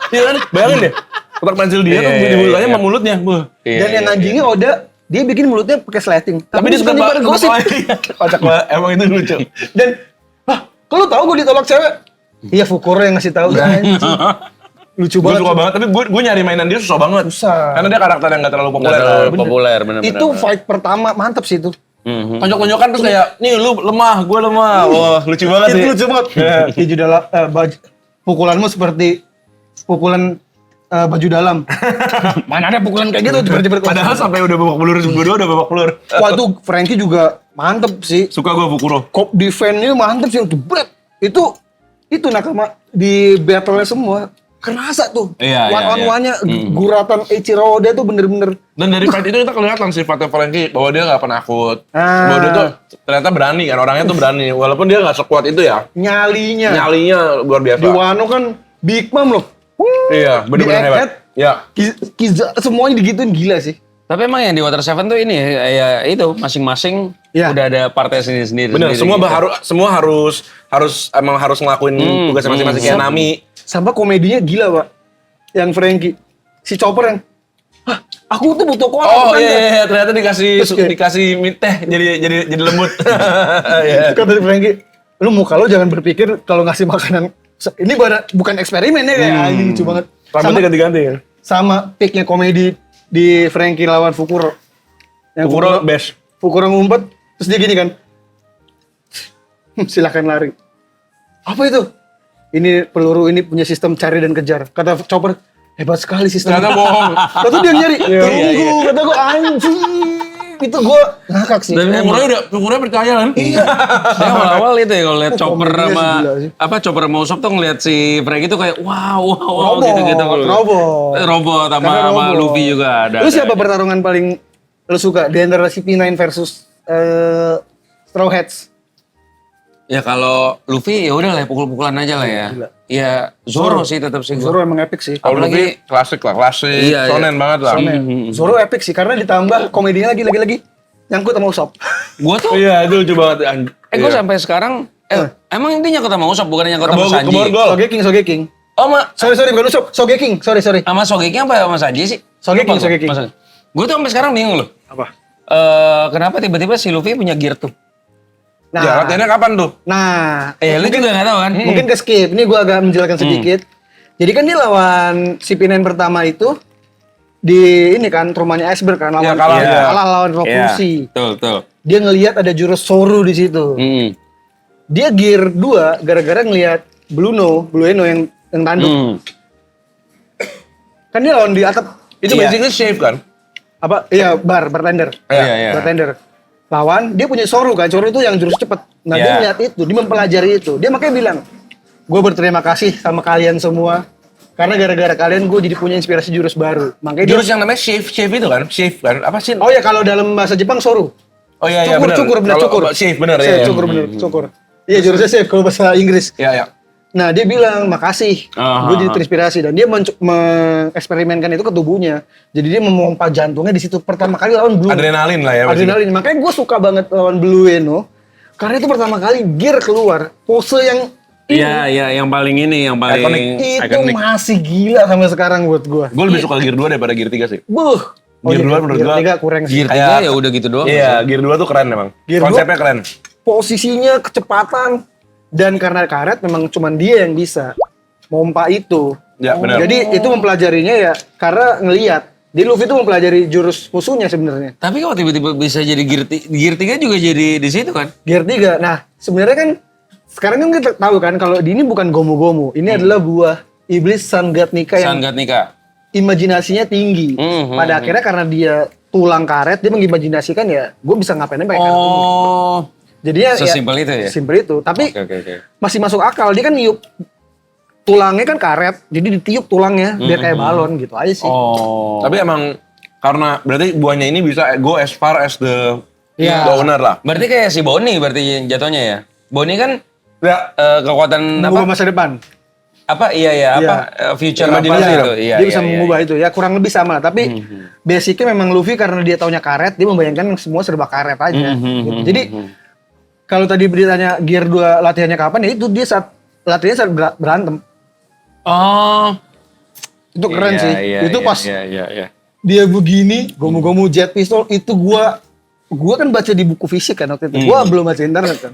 Iya kan? Bayangin deh. Kotak pensil dia Iya, tuh iya, di mulutnya iya. sama mulutnya. Wah. Iya, Dan yang iya, anjingnya Oda, dia bikin mulutnya pakai sleting. Tapi dia suka nyebar banget gosip. Kocak banget. Emang itu lucu. Dan, kalau tahu gue ditolak cewek? Iya, Fukuro yang ngasih tahu. Anjing. Lucu Gue banget. suka banget. Tapi gue nyari mainan dia susah banget. Susah. Karena dia karakter yang gak terlalu Nggak populer. terlalu bener. populer, bener-bener. Itu fight pertama, mantep sih itu. Mhm. Tonjok-tonjokan terus kayak, nih lu lemah, gue lemah. Wah, lucu banget sih. Itu lucu banget. Baju dalam, pukulanmu seperti pukulan baju dalam. Mana ada pukulan kayak gitu, jebret-jebret. Padahal sampai udah babak belur, berdua udah babak belur. Wah itu Frankie juga mantep sih. Suka gue Fukuro. Cop defense-nya mantep sih, jebret. Itu nakama di battle-nya semua. Kerasa tuh. Iya, one iya, on iya. one-nya, guratan Eiichiro Oda tuh bener-bener. Dan dari fight itu kita kelihatan sifatnya Frankie bahwa dia gak penakut. Ah. Bahwa dia tuh ternyata berani kan, orangnya tuh berani. Walaupun dia gak sekuat itu ya. Nyalinya. Nyalinya luar biasa. Di Wano kan Big Mom loh. Iya, bener-bener Di hebat. Egghead, Ya. Kiza, semuanya digituin gila sih. Tapi emang yang di Water Seven tuh ini ya itu masing-masing Iya. udah ada partnya sendiri-sendiri. Bener, semua gitu. semua harus ngelakuin tugas masing-masing kayak Nami. Sampai komedinya gila, Pak. Yang Frankie. Si Chopper yang, "Hah, aku tuh butuh kolam." Oh kan?" iya, ternyata dikasih Terus kayak- dikasih teh jadi lembut. Iya. Kata Frankie, "Lu muka lu jangan berpikir kalau ngasih makanan. Ini bukan eksperimen ya, kayak anjing lucu banget." Rambutnya ganti-ganti ya. Sama picknya komedi di Frankie lawan Fukuro. Yang Fukuro best. Fukuro ngumpet, terus dia gini kan. Silakan lari. Apa itu? Ini peluru ini punya sistem cari dan kejar. Kata Chopper, hebat sekali sistemnya. Ternyata bohong. Kata dia nyari, Iya, tunggu. Kata gue anjing. Itu gue ngakak sih. Dan Fukuro percaya kan? Iya. Saya awal-awal itu ya kalau lihat Oh, Chopper komedinya sama sih gila sih. Chopper sama Usopp tuh ngeliat si Frankie tuh kayak wow Robot, gitu-gitu. robot. Sama Karena sama robot. Luffy juga ada. Lu siapa pertarungan paling lu suka di antara CP9 versus Straw Hats? Ya kalau Luffy ya udah lah pukul-pukulan aja lah ya. Gila. Ya Zoro sih tetap sih gua. Zoro emang epic sih. Kalau Apalagi- Luffy klasik lah, klasik Iya, iya. shonen banget lah. Soalnya Zoro epic sih karena ditambah komedinya lagi nyangkut sama Usopp. Gua tuh Iya, itu lucu banget. gua sampai sekarang emang intinya nyangkut sama Usopp bukan nyangkut sama Sanji. Keborgol. Sogeking. Oh, Sorry bukan Usopp, Sogeking. Sorry. sama Sogeking apa sama Sanji sih? Sogeking, Sogeking. Gue tuh sampai sekarang bingung loh. Apa? Kenapa tiba-tiba si Luffy punya gear tuh? Ya, latihannya kapan tuh? Lu juga nggak tahu kan? Mungkin ke skip. Ini gue agak menjelaskan sedikit. Jadi kan dia lawan si Pinen pertama itu di ini kan rumahnya Iceberg kan lawan Ya, kalah. kalah lawan Rokushi. Betul. Dia ngelihat ada jurus Soru di situ. Dia gear 2 gara-gara ngelihat Blue Eno yang tanduk. Kan dia lawan di atap Itu Iya. basically shave kan? apa? Iya, bartender. Iya. Bartender. Lawan, dia punya Soru kan. Soru itu yang jurus cepet. Nah, dia Iya. ngeliat itu, dia mempelajari itu. Dia makanya bilang, gue berterima kasih sama kalian semua. Karena gara-gara kalian gue jadi punya inspirasi jurus baru. Makanya Jurus yang namanya shave itu kan? Shave kan? Apa sih? Oh ya, kalau dalam bahasa Jepang Soru. Oh iya, Cukur, bener, Kalau cukur. shave bener Saya ya. cukur bener, cukur. Iya, jurusnya save kalau bahasa Inggris. Iya. Nah, dia bilang makasih. Gue jadi terinspirasi dan dia mengeksperimenkan itu ke tubuhnya. Jadi dia memompa jantungnya di situ pertama kali lawan Blue. Adrenalin lah ya. Adrenalin. Makanya gue suka banget lawan Blue Eno. Karena itu pertama kali gear keluar. Pose yang Iya, yang paling ini, yang paling itu masih gila sampai sekarang buat gue. Gue lebih suka gear 2 daripada gear 3 sih. Buh. Gear 2 menurut gear gua 3 kurang sih. gear 3 ya udah gitu doang. Iya, gear 2 tuh keren emang. Gear Konsepnya keren. Posisinya, kecepatan, dan karena karet memang cuman dia yang bisa mompa itu. Ya, benar. Jadi itu mempelajarinya ya karena ngelihat. Di Luffy itu mempelajari jurus musuhnya sebenarnya. Tapi kalau tiba-tiba bisa jadi gear 3 juga jadi di situ kan? Gear 3. Nah, sebenarnya kan sekarang kan kita tahu kan kalau ini bukan gomu-gomu. Ini adalah buah iblis Sun God Nika yang Sangat nikah. imajinasinya tinggi. Pada akhirnya karena dia tulang karet, dia mengimajinasikan ya, gue bisa ngapain aja pakai karet ini. Oh. Jadi ya Sesimpel itu ya? Simpel itu. Tapi Oke. masih masuk akal. Dia kan niup tulangnya kan karet, jadi ditiup tulangnya biar kayak balon gitu aja sih. Oh. Tapi emang karena berarti buahnya ini bisa go as far as the Iya. owner lah. Berarti kayak si Bonnie berarti jatuhnya ya? Bonnie kan Ya, kekuatan Mengubah apa? masa depan. Future apa Imajinasi gitu. Iya, Dia bisa iya, mengubah itu ya kurang lebih sama. Tapi basicnya memang Luffy karena dia taunya karet, dia membayangkan semua serba karet aja. Gitu. Jadi kalau tadi ditanya Gear 2 latihannya kapan ya itu dia saat latihannya saat berantem. Oh. Itu keren Iya, sih. iya, Itu iya, pas Iya. dia begini, gomu-gomu jet pistol itu gua kan baca di buku fisik kan waktu itu. Gua belum baca internet kan.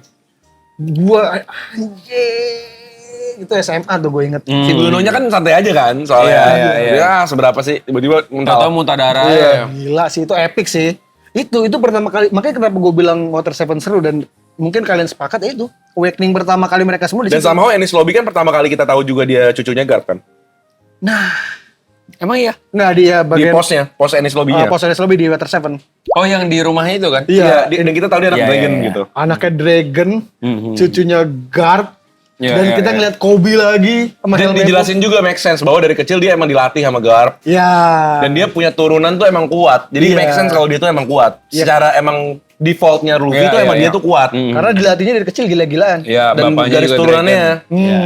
Gua anjing itu SMA tuh gue inget. si Bruno-nya kan santai aja kan soalnya. Iya. Ya, seberapa sih tiba-tiba Tahu muntah darah Iya, ya. gila sih itu epic sih. Itu pertama kali makanya kenapa gue bilang Water Seven seru dan mungkin kalian sepakat ya itu awakening pertama kali mereka semua di Dan situ. somehow Enies Lobby kan pertama kali kita tahu juga dia cucunya Garp kan. Emang iya? Nggak dia Di bagian pos Enies Lobby-nya. pos lobby di Water Seven. Oh, yang di rumahnya itu kan? Iya, dan kita tahu dia anak Iya, dragon iya. gitu. anaknya Dragon, cucunya Garp, Iya, dan iya, kita iya. ngeliat Kobe lagi sama Dan Helmeppo. dijelasin juga make sense bahwa dari kecil dia emang dilatih sama Garp. Ya. Dan dia punya turunan tuh emang kuat. Jadi Iya. make sense kalau dia tuh emang kuat. Iya. Secara emang defaultnya Luffy Iya, tuh iya, emang iya. dia tuh kuat. Karena dilatihnya dari kecil gila-gilaan. Iya, Dan bapaknya garis juga turunannya. dragon. Iya.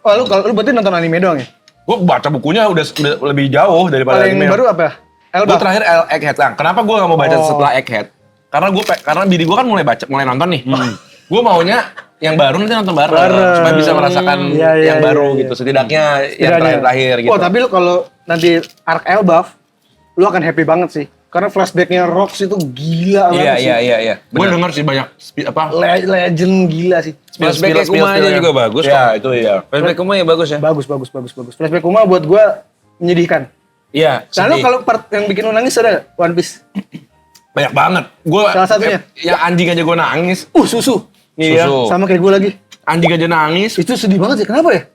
Oh, lu berarti nonton anime doang ya? Gue baca bukunya udah lebih jauh daripada Paling anime. baru apa? Gue Elbaf. terakhir Egghead. Nah, kenapa gue gak mau baca Oh. setelah Egghead? Karena bini gue kan mulai nonton nih. Gue maunya yang baru nanti nonton bareng. Bareng. Supaya bisa merasakan Iya, iya, yang baru iya, gitu. Setidaknya yang Setidaknya. terakhir-terakhir gitu. Oh, tapi lu kalau nanti arc Elbaf, lu akan happy banget sih. Karena flashbacknya Rocks itu gila banget sih. Iya. Gue denger sih banyak Legend gila sih. Flashback Kuma aja juga bagus kok. Ya, itu iya. Flashback Kuma ya bagus ya? Bagus. Flashback Kuma buat gua menyedihkan. Iya. Lalu sedih. kalau part yang bikin lu nangis ada nggak? One Piece. Banyak banget. Gue Salah satunya? yang anjing aja gue nangis. Susu. Iya. Susu. Sama kayak gua lagi. Anjing aja nangis. Itu sedih banget sih. Kenapa ya?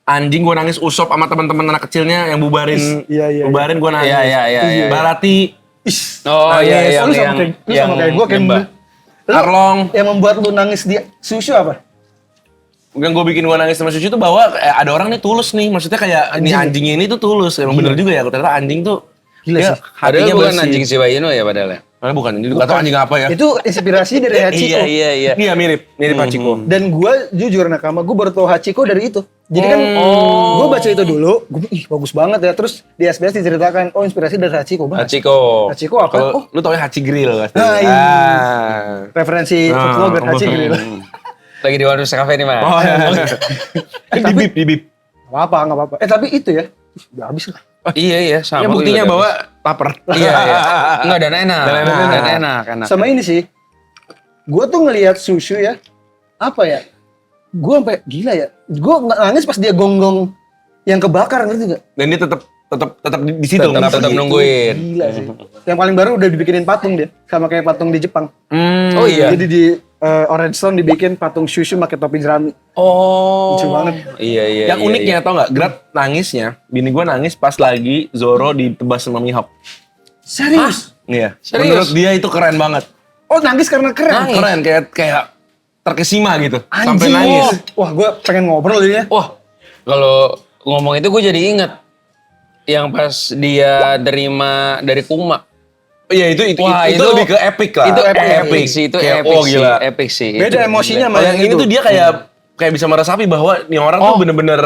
Anjing gue nangis. Usop sama teman-teman anak kecilnya yang bubarin. Iya. Bubarin gue nangis. Iya. Barati. Ish. Oh Nangis. iya, Lu sama kayak gua kayak Mbak. Lu Arlong. yang membuat lu nangis di Susu apa? Yang gue bikin gue nangis sama Sushi tuh bahwa ada orang nih tulus nih. Maksudnya kayak ini anjingnya ini tuh tulus. Emang bener juga ya. Ternyata anjing tuh Gila dia sih. Padahal hatinya bukan bersih. anjing Shiba Inu ya padahal ya? Bukan, ini nggak tahu anjing apa ya. Itu inspirasi dari Hachiko. Iya. Iya mirip Hachiko. Dan gue jujur nakama, gue baru tahu Hachiko dari itu. Jadi kan gue baca itu dulu, gue bagus banget ya. Terus di SBS diceritakan, inspirasi dari Hachiko. Hachiko apa? Kalau lu tau ya Hachi Grill pasti. Nah, iya. Referensi food vlogger Hachi Grill. Lagi di warung kafe nih, Mas. Oh iya. Di bip. Gak apa-apa. Tapi itu ya, udah habis lah. Iya, sama. Ya buktinya bahwa lapar. Iya. Enggak, dan enak. Sama ini sih, gue tuh ngelihat Susu ya, apa ya, gue sampai gila ya, gue nangis pas dia gonggong yang kebakar, ngerti gak? Dan dia tetap di situ Tetap nungguin. Gila sih. Yang paling baru udah dibikinin patung dia, sama kayak patung di Jepang. Oh iya. Jadi di Orange Stone dibikin patung Shushu pakai topi jerami. Oh. Lucu banget. Iya. Yang uniknya tau nggak, Grat nangisnya, bini gue nangis pas lagi Zoro ditebas sama Mihawk. Serius? Iya. Serius? Menurut dia itu keren banget. Oh nangis karena keren? Keren, kayak terkesima gitu. Sampai Anjing. nangis. Wah gue pengen ngobrol ya. Wah, kalau ngomong itu gue jadi inget yang pas dia terima dari Kuma. Iya itu Wah, itu lebih ke epic lah. Itu epic sih, itu Kayak, epic sih, gila. epic sih. Beda Itu emosinya gila. sama Yang ini tuh dia kayak bisa meresapi bahwa nih orang tuh bener-bener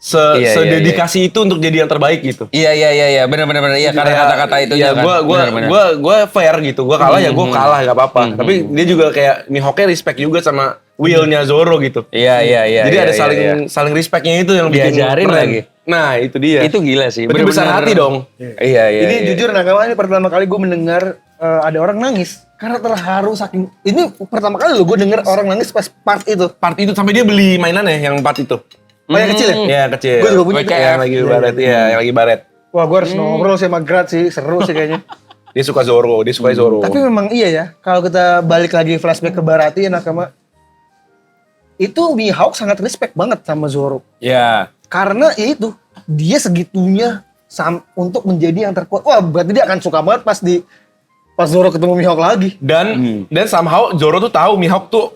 Iya, sededikasi itu untuk jadi yang terbaik gitu. Iya, benar. Iya, karena kata-kata itu ya, kan. gue fair gitu. Gue kalah ya gue kalah gak apa-apa. Tapi dia juga kayak Mihawk respect juga sama will-nya Zoro gitu. Iya. Jadi ada iya. saling respectnya itu yang bikin Diajarin keren. lagi. Nah itu dia. Itu gila sih. Berarti besar bener-bener. hati dong. Iya. Ini jujur nakama ini pertama kali gue mendengar ada orang nangis karena terharu saking. Ini pertama kali loh gue denger orang nangis pas part itu. Part itu sampai dia beli mainannya yang part itu. Oh yang kecil ya? Iya kecil. Gue juga punya. Yang lagi baret. Iya yang lagi baret. Wah gue harus ngobrol sama Grat sih, seru sih kayaknya. Dia suka Zoro. Dia suka Zoro. Tapi memang iya ya, kalau kita balik lagi flashback ke Barati ya nakama, itu Mihawk sangat respect banget sama Zoro. Iya. Karena ya itu, dia segitunya untuk menjadi yang terkuat. Wah berarti dia akan suka banget pas Zoro ketemu Mihawk lagi. Dan somehow Zoro tuh tahu Mihawk tuh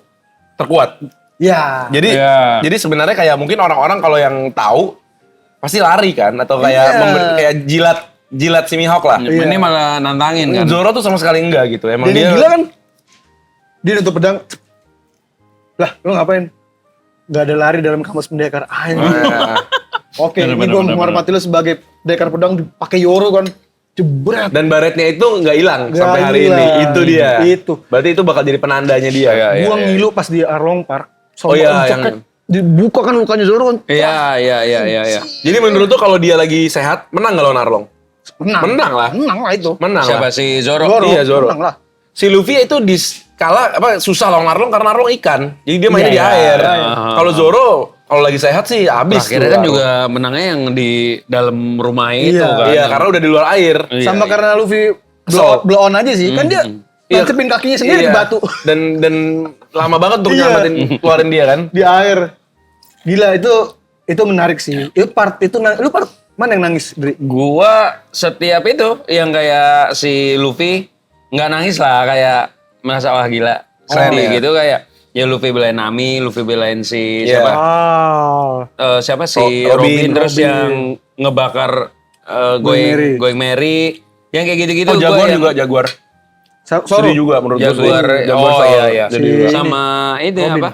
terkuat. Ya. Jadi sebenarnya kayak mungkin orang-orang kalau yang tahu pasti lari kan atau kayak kayak jilat si Mihawk lah. Ini malah nantangin kan. Zoro tuh sama sekali enggak gitu. Emang Dan dia yang gila kan, dia nutup pedang. Lah, lo ngapain? Gak ada lari dalam kamus pendekar. Oke, ini gue menghormati lo sebagai pendekar pedang dipakai Yoro kan. Jebret. dan baretnya itu nggak hilang Nggak sampai hari hilang. ini. Itu dia. Itu. Berarti itu bakal jadi penandanya dia. Gua ngilu pas di Arlong Park. Oh iya, jaket dibuka kan lukanya Zoro kan. Iya. Jadi menurut tuh kalau dia lagi sehat, menang nggak lawan Arlong? Menang lah. Menang lah itu. Menang Siapa lah. si Zoro? Iya, Zoro. Menang lah. Si Luffy itu susah lawan Arlong karena Arlong ikan. Jadi dia mainnya di air. Kalau Zoro kalau lagi sehat sih habis. Akhirnya tuh kan Arlong. juga menangnya yang di dalam rumah itu kan. Iya, karena udah di luar air. Sama karena Luffy blow on aja sih. Kan dia nancepin kakinya sendiri di batu. Dan lama banget untuk nyelamatin keluarin dia kan. Di air. Gila itu menarik sih. Itu part lu part mana yang nangis, Dri? Gua setiap itu yang kayak si Luffy nggak nangis lah, kayak merasa wah gila sedih ya. gitu, kayak ya Luffy belain Nami, Luffy belain si Iya. siapa? Siapa si Robin. Robin, terus yang ngebakar Going Merry, yang kayak gitu-gitu. Oh, Jaguar gua yang juga Jaguar. Sedih juga menurut gue. Jaguar, Jaguar oh Saur. iya. Sedih juga. Sama itu Robin. apa?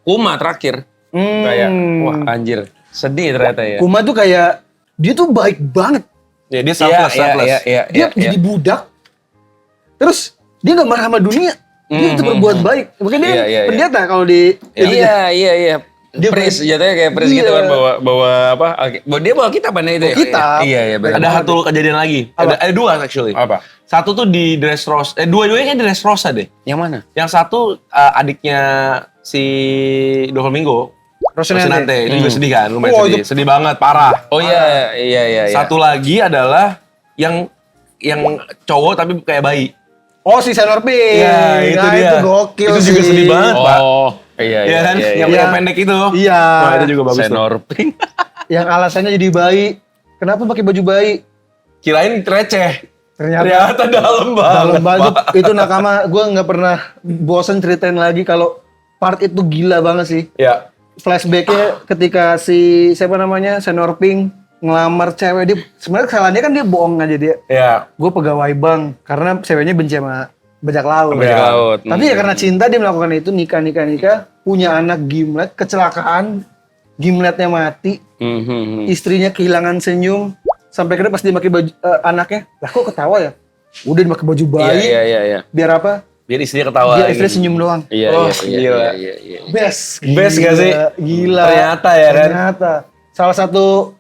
Kuma terakhir. Kayak wah anjir, sedih ternyata ya. Kuma tuh kayak dia tuh baik banget. Ya dia selfless. Dia jadi budak. Terus dia gak marah sama dunia. Dia itu berbuat baik. Mungkin dia Iya. pendeta kalau di Iya. Dia pris, jatuhnya kayak pris gitu kan, bawa apa? Dia bawa kitab itu ya? Kitab. Iya, benar. Ada satu kejadian lagi. Ada dua actually. Apa? Satu tuh di Dressrosa. Dua-duanya kan di Dressrosa deh. Yang mana? Yang satu adiknya si Doflamingo. Rocinante. Itu juga sedih kan, lumayan Oh, sedih. itu- Sedih banget, parah. Oh iya. Satu lagi adalah yang cowok tapi kayak bayi. Oh si Senor Pink. Iya, itu dia. Itu gokil Itu sih. juga sedih banget, Pak. Oh, iya. Iya kan? Yang iya. pendek itu. Iya. Wah, itu juga bagus tuh. Senor Pink. Yang alasannya jadi bayi. Kenapa pakai baju bayi? Kirain receh. Ternyata Dalam banget. dalam banget. Itu nakama. Gue nggak pernah bosen ceritain lagi kalau part itu gila banget sih. Ya. Flashbacknya ketika si siapa namanya Senor Pink ngelamar cewek dia sebenarnya kesalahannya kan dia bohong aja dia. Ya. Gue pegawai bank karena ceweknya benci sama bajak laut. Bajak laut. Tapi ya karena cinta dia melakukan itu, nikah, punya anak gimlet, kecelakaan, gimletnya mati, istrinya kehilangan senyum, sampai akhirnya pas dia pakai baju anaknya, lah kok ketawa ya? Udah dia pakai baju bayi, Iya. biar apa? Biar istrinya ketawa. Biar istrinya senyum doang. Iya, gila. iya. Best Best gak sih? Gila. Ternyata ya kan? Ternyata. Salah satu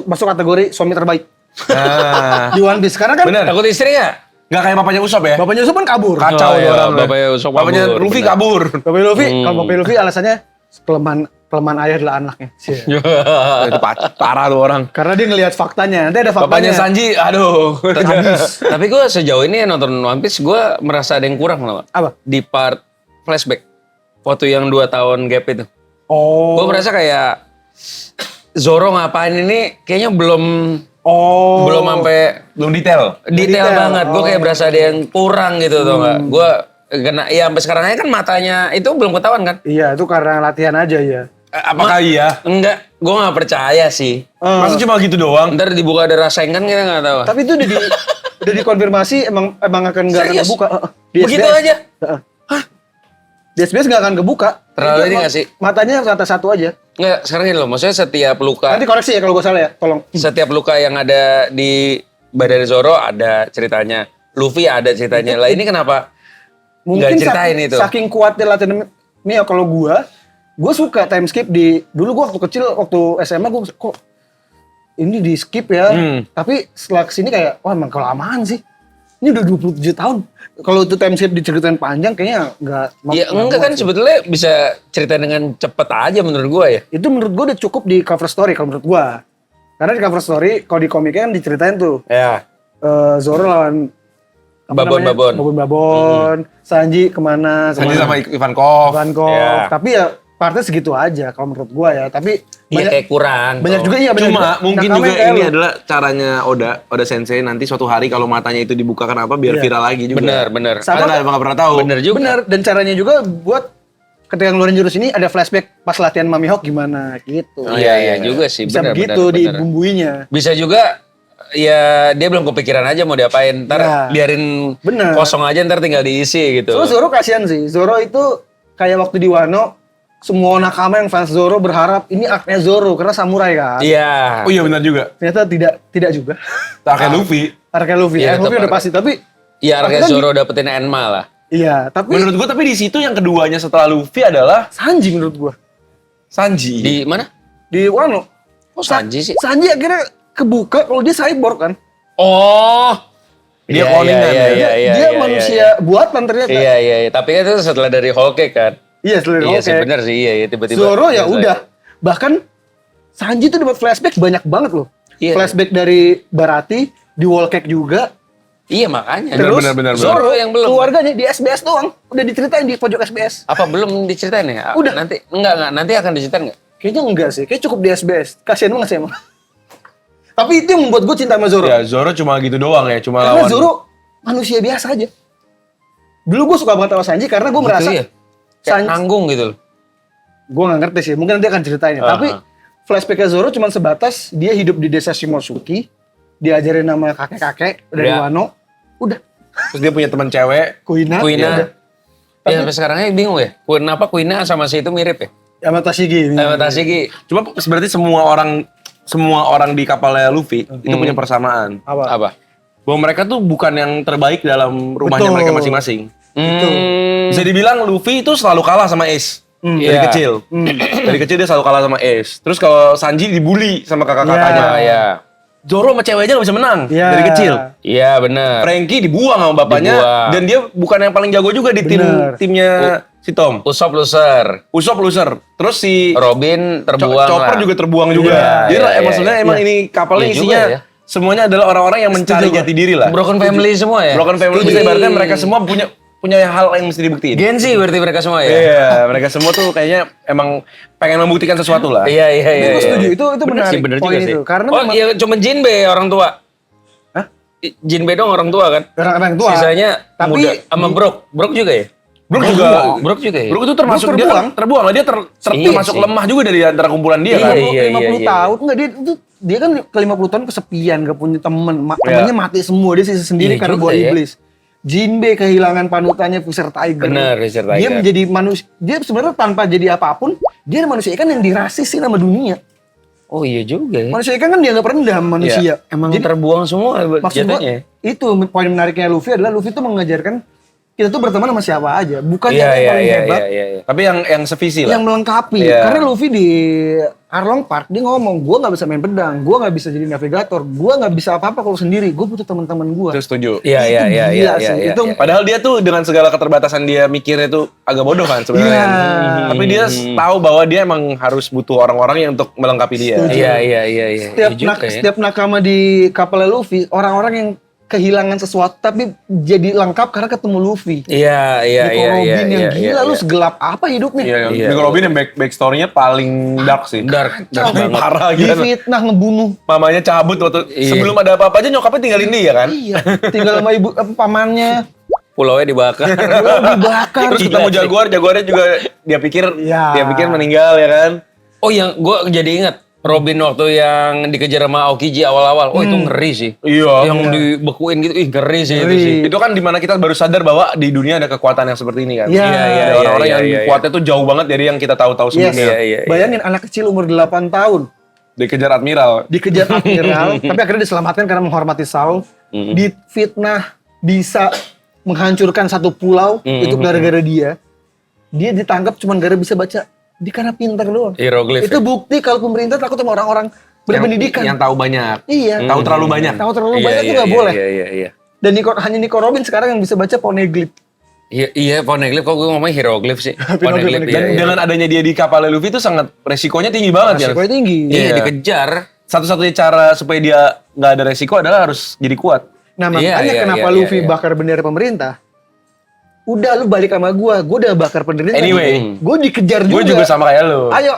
masuk kategori suami terbaik Nah. di One Piece. Karena kan Bener. Takut istri nggak? Gak kayak bapaknya Usop ya? bapaknya Usopp kan kabur. Kacau Oh, tuh iya, orang. bapaknya Usopp Bapaknya kabur, Luffy bener. kabur. Bapaknya Luffy, kalau bapaknya Luffy alasannya kelemahan ayah adalah anaknya. Cie. Itu parah tuh orang. Karena dia ngelihat faktanya. Nanti ada Bapaknya faktanya. Sanji, aduh. Tapi gue sejauh ini nonton One Piece, gue merasa ada yang kurang loh. Apa? Di part flashback. Waktu yang 2 tahun gap itu. Oh. Gue merasa kayak Zoro ngapain ini kayaknya belum Oh. sampai Belum detail. detail Detail. banget. Gue kayak berasa ada yang kurang gitu tau gak. Gue kena, ya sampai sekarang aja kan matanya itu belum ketahuan kan. Iya, itu karena latihan aja ya. Apakah iya? Enggak, gue gak percaya sih. Masa cuma gitu doang? Ntar dibuka ada Rasengan kita gak tahu. Tapi itu udah dikonfirmasi emang akan nggak akan Serius? kebuka. Di Begitu SBS. aja? Heeh. Di SBS nggak akan kebuka. Terlalu Itu ini nggak sih? Matanya rata satu aja. Enggak, sekarang ini loh. Maksudnya setiap luka, Nanti koreksi ya kalau gue salah ya, tolong. setiap luka yang ada di badan Zoro ada ceritanya. Luffy ada ceritanya. Lah ini kenapa nggak ceritain itu? saking kuatnya latihan Mio kalau gue suka time skip dulu gue waktu kecil waktu SMA gue kok ini di skip ya. Tapi setelah kesini kayak wah emang kelamaan sih. Ini udah 27 tahun. Kalau itu time skip diceritain panjang kayaknya nggak. Ya enggak kan sebetulnya bisa cerita dengan cepet aja menurut gua ya. Itu menurut gue udah cukup di cover story kalau menurut gue. Karena di cover story kalau di komiknya kan diceritain tuh Ya. Zoro lawan apa namanya? Babon. Sanji kemana? Sanji sama Ivankov. Ivankov. Ya. Tapi ya partnya segitu aja kalau menurut gua ya. Tapi Iya kayak kurang. banyak juga iya banyak Cuma juga. mungkin Nakama juga kayak ini lu. adalah caranya Oda Sensei nanti suatu hari kalau matanya itu dibukakan apa biar Iya. viral lagi juga. Bener. Sama- Karena nggak pernah tahu. Bener juga. Bener, dan caranya juga buat ketika ngeluarin jurus ini ada flashback pas latihan Mami Hawk gimana gitu. Oh, iya juga sih. Bisa Bener, begitu bener. dibumbuinya. Bisa juga ya dia belum kepikiran aja mau diapain. Ntar Ya. biarin Bener. kosong aja ntar tinggal diisi gitu. Soalnya Zoro kasihan sih. Zoro itu kayak waktu di Wano, semua nakama yang fans Zoro berharap ini arc-nya Zoro karena samurai kan. Iya. Oh iya benar juga. Ternyata tidak juga. Tak kayak Luffy. Arc-nya Luffy Iya, ya. Luffy tetap udah pasti tapi Iya Tapi artinya kan Zoro dapetin Enma lah. iya, tapi Menurut gua tapi di situ yang keduanya setelah Luffy adalah Sanji menurut gua. Sanji. Di mana? Di Wano. Oh Sanji sih. Sanji akhirnya kebuka kalau dia cyborg kan. Oh. Dia Iya, cloningan iya, ya? iya, iya, Dia iya, manusia buatan ternyata. Iya. Tapi kan itu setelah dari Whole Cake kan. Iya, seluruh Iya sih bener sih. Iya tiba-tiba. Zoro ya Iya, udah. Bahkan Sanji tuh dapat flashback banyak banget loh. Iya. Flashback dari Barati, di Wall Cake juga. Iya makanya. Bener, Terus bener. Zoro yang belum. keluarganya di SBS doang. Udah diceritain di pojok SBS. Apa belum diceritain ya? Udah. Nanti enggak nanti akan diceritain enggak? Kayaknya enggak sih. Kayak cukup di SBS. Kasian banget sih emang. Tapi itu yang membuat gue cinta sama Zoro. Ya Zoro cuma gitu doang ya, cuma Karena lawan. Zoro manusia biasa aja. Dulu gue suka banget sama Sanji karena gue merasa Gitu ya? Kayak nanggung gitu loh. gue nggak ngerti sih, mungkin nanti akan ceritain ya. Tapi flashbacknya Zoro cuma sebatas dia hidup di desa Shimosuke, diajarin nama kakek-kakek dari Ya. Wano, udah. Terus dia punya teman cewek. Kuina, Kuina. ya udah. Ya sampai sekarang aja bingung ya. Kenapa Kuina sama si itu mirip ya? Sama Tashigi. Sama Tashigi. Cuma berarti semua orang di kapalnya Luffy itu punya persamaan. Apa? Apa? Bahwa mereka tuh bukan yang terbaik dalam rumahnya Betul. mereka masing-masing. Bisa Hmm. dibilang Luffy itu selalu kalah sama Ace. Dari Iya. kecil. Dari kecil dia selalu kalah sama Ace. Terus kalau Sanji dibully sama kakak-kakaknya. Ah, ya. Zoro sama ceweknya gak bisa menang Iya. dari kecil. Iya benar. Frankie dibuang sama bapaknya. Dibuang. Dan dia bukan yang paling jago juga di Bener. timnya si Tom. Usop loser. Usopp loser. Terus si Robin terbuang Chopper lah. juga terbuang juga. Iya, Jadi iya, maksudnya iya. emang ini kapalnya Iya isinya juga ya. semuanya adalah orang-orang yang mencari Setuju, jati diri lah. Broken family semua ya? Broken family bisa ibaratnya mereka semua punya hal yang mesti dibuktiin. Genzi berarti mereka semua ya? Iya, mereka semua tuh kayaknya emang pengen membuktikan sesuatu lah. Iya. Tapi gue setuju, itu Bener menarik sih, bener poin juga sih. itu. Karena oh memang iya cuma Jinbe orang tua. Hah? Jinbe dong orang tua kan? orang-orang tua. Sisanya Tapi muda. Sama Brok juga ya? Brook juga ya? Brook itu termasuk Brook dia terbuang. kan terbuang lah, dia Iya termasuk sih. lemah juga dari antara kumpulan dia Iya, kan. iya. 50 tahun enggak dia kan ke 50 tahun kesepian, gak punya temen. Temennya mati semua, dia sisa sendiri Iya karena juga buah ya. iblis. Jinbe kehilangan panutannya Fisher Tiger. Bener, Fisher Dia Tiger. menjadi manusia. Dia sebenarnya tanpa jadi apapun, dia manusia ikan yang dirasisin sama dunia. Oh iya juga ya. Manusia ikan kan dianggap rendah sama manusia. Emang Jadi terbuang semua maksud gua, jatuhnya. itu poin menariknya Luffy adalah Luffy itu mengajarkan kita tuh berteman sama siapa aja, bukan Iya, yang iya, paling iya, hebat, iya, iya. Tapi yang sevisi lah. yang melengkapi. Iya. Karena Luffy di Arlong Park dia ngomong, gue nggak bisa main pedang, gue nggak bisa jadi navigator, gue nggak bisa apa-apa kalau sendiri, gue butuh teman-teman gue. Itu setuju. Iya, iya, Itu iya, gila iya, sih. iya. Itu iya. Padahal dia tuh dengan segala keterbatasan dia mikirnya tuh agak bodoh kan sebenarnya. Iya. Tapi dia tahu bahwa dia emang harus butuh orang-orang yang untuk melengkapi dia. Setuju. Iya, iya, iya, iya. setiap, Iya juga ya. setiap nakama di kapal Luffy, orang-orang yang kehilangan sesuatu tapi jadi lengkap karena ketemu Luffy. Iya, iya, Nico iya, iya, Robin yang iya, gila, iya. lu segelap apa hidupnya? Iya, Iya, Nico iya. Robin yang backstory-nya paling dark sih. Dark Paling banget. parah gitu. Difitnah, ngebunuh. Mamanya cabut waktu Iya. sebelum ada apa-apa aja nyokapnya tinggalin dia kan. Iya, tinggal sama ibu pamannya. Pulaunya dibakar. Lu dibakar. Terus ketemu Gila sih. jaguarnya juga dia pikir Iya. dia pikir meninggal ya kan. Oh yang gue jadi ingat Robin waktu yang dikejar sama Aokiji awal-awal. Oh itu ngeri sih. Iya. Yang dibekuin gitu, ih ngeri sih itu Ngeri. sih. Itu kan dimana kita baru sadar bahwa di dunia ada kekuatan yang seperti ini kan. Iya, Ada iya, orang-orang iya, yang iya, iya. kuatnya tuh jauh banget dari yang kita tahu-tahu Yes. sebelumnya. Iya, iya. Bayangin anak kecil umur 8 tahun Dikejar admiral. dikejar admiral, tapi akhirnya diselamatkan karena menghormati Saul. Difitnah, bisa menghancurkan satu pulau itu gara-gara dia. Dia ditangkap cuma gara bisa baca di karena pintar doang. Hieroglif. Itu bukti kalau pemerintah takut sama orang-orang berpendidikan. Yang tahu banyak. Iya. Tahu terlalu banyak. Tahu terlalu banyak itu nggak boleh. Iya, iya, iya. Dan hanya Nico Robin sekarang yang bisa baca poneglyph. Iya, iya, poneglyph. Kok gue ngomongnya hieroglif sih? Poneglyph. Dan iya, iya. dengan adanya dia di kapal Luffy itu sangat resikonya tinggi banget ya. Resikonya tinggi. Iya, Iya. dikejar. Satu-satunya cara supaya dia nggak ada resiko adalah harus jadi kuat. Nah Iya, makanya iya, kenapa iya, Luffy iya. bakar bendera pemerintah? Udah lu balik sama gua udah bakar pemerintah. Anyway. Gua dikejar juga. Gue juga sama kayak lu. Ayo,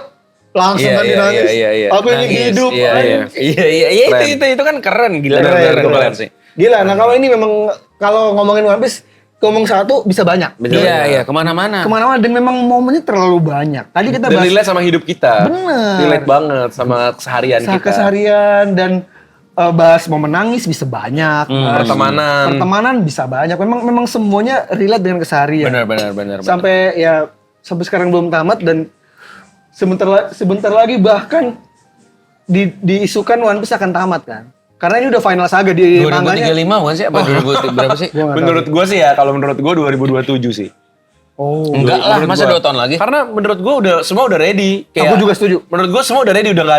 langsung Iya, kan iya, nangis. iya, iya. Aku ingin Nangis, hidup. Iya, Ayo. iya. Iya, iya, iya, Keren. itu kan keren, gila. Keren. sih. Gila, nah kalau ini memang kalau ngomongin One Piece, ngomong satu bisa banyak. Iya, iya, kemana-mana. Kemana-mana dan memang momennya terlalu banyak. Tadi kita Dan bahas relate sama hidup kita. Bener. Relate banget sama keseharian kita. keseharian dan bahas momen nangis bisa banyak. Bahas Pertemanan. pertemanan bisa banyak. Memang semuanya relate dengan keseharian. Benar. Sampai sekarang belum tamat dan sebentar lagi bahkan diisukan One Piece akan tamat kan. Karena ini udah final saga di manganya. 2035 bukan sih? Apa 2000 berapa sih? Gua nggak tahu. Menurut gue sih ya, kalau menurut gue 2027 sih. Oh. Enggak lah, Menurut masa gua. 2 tahun lagi? Karena menurut gue semua udah ready. Aku juga setuju. Menurut gue semua udah ready, udah nggak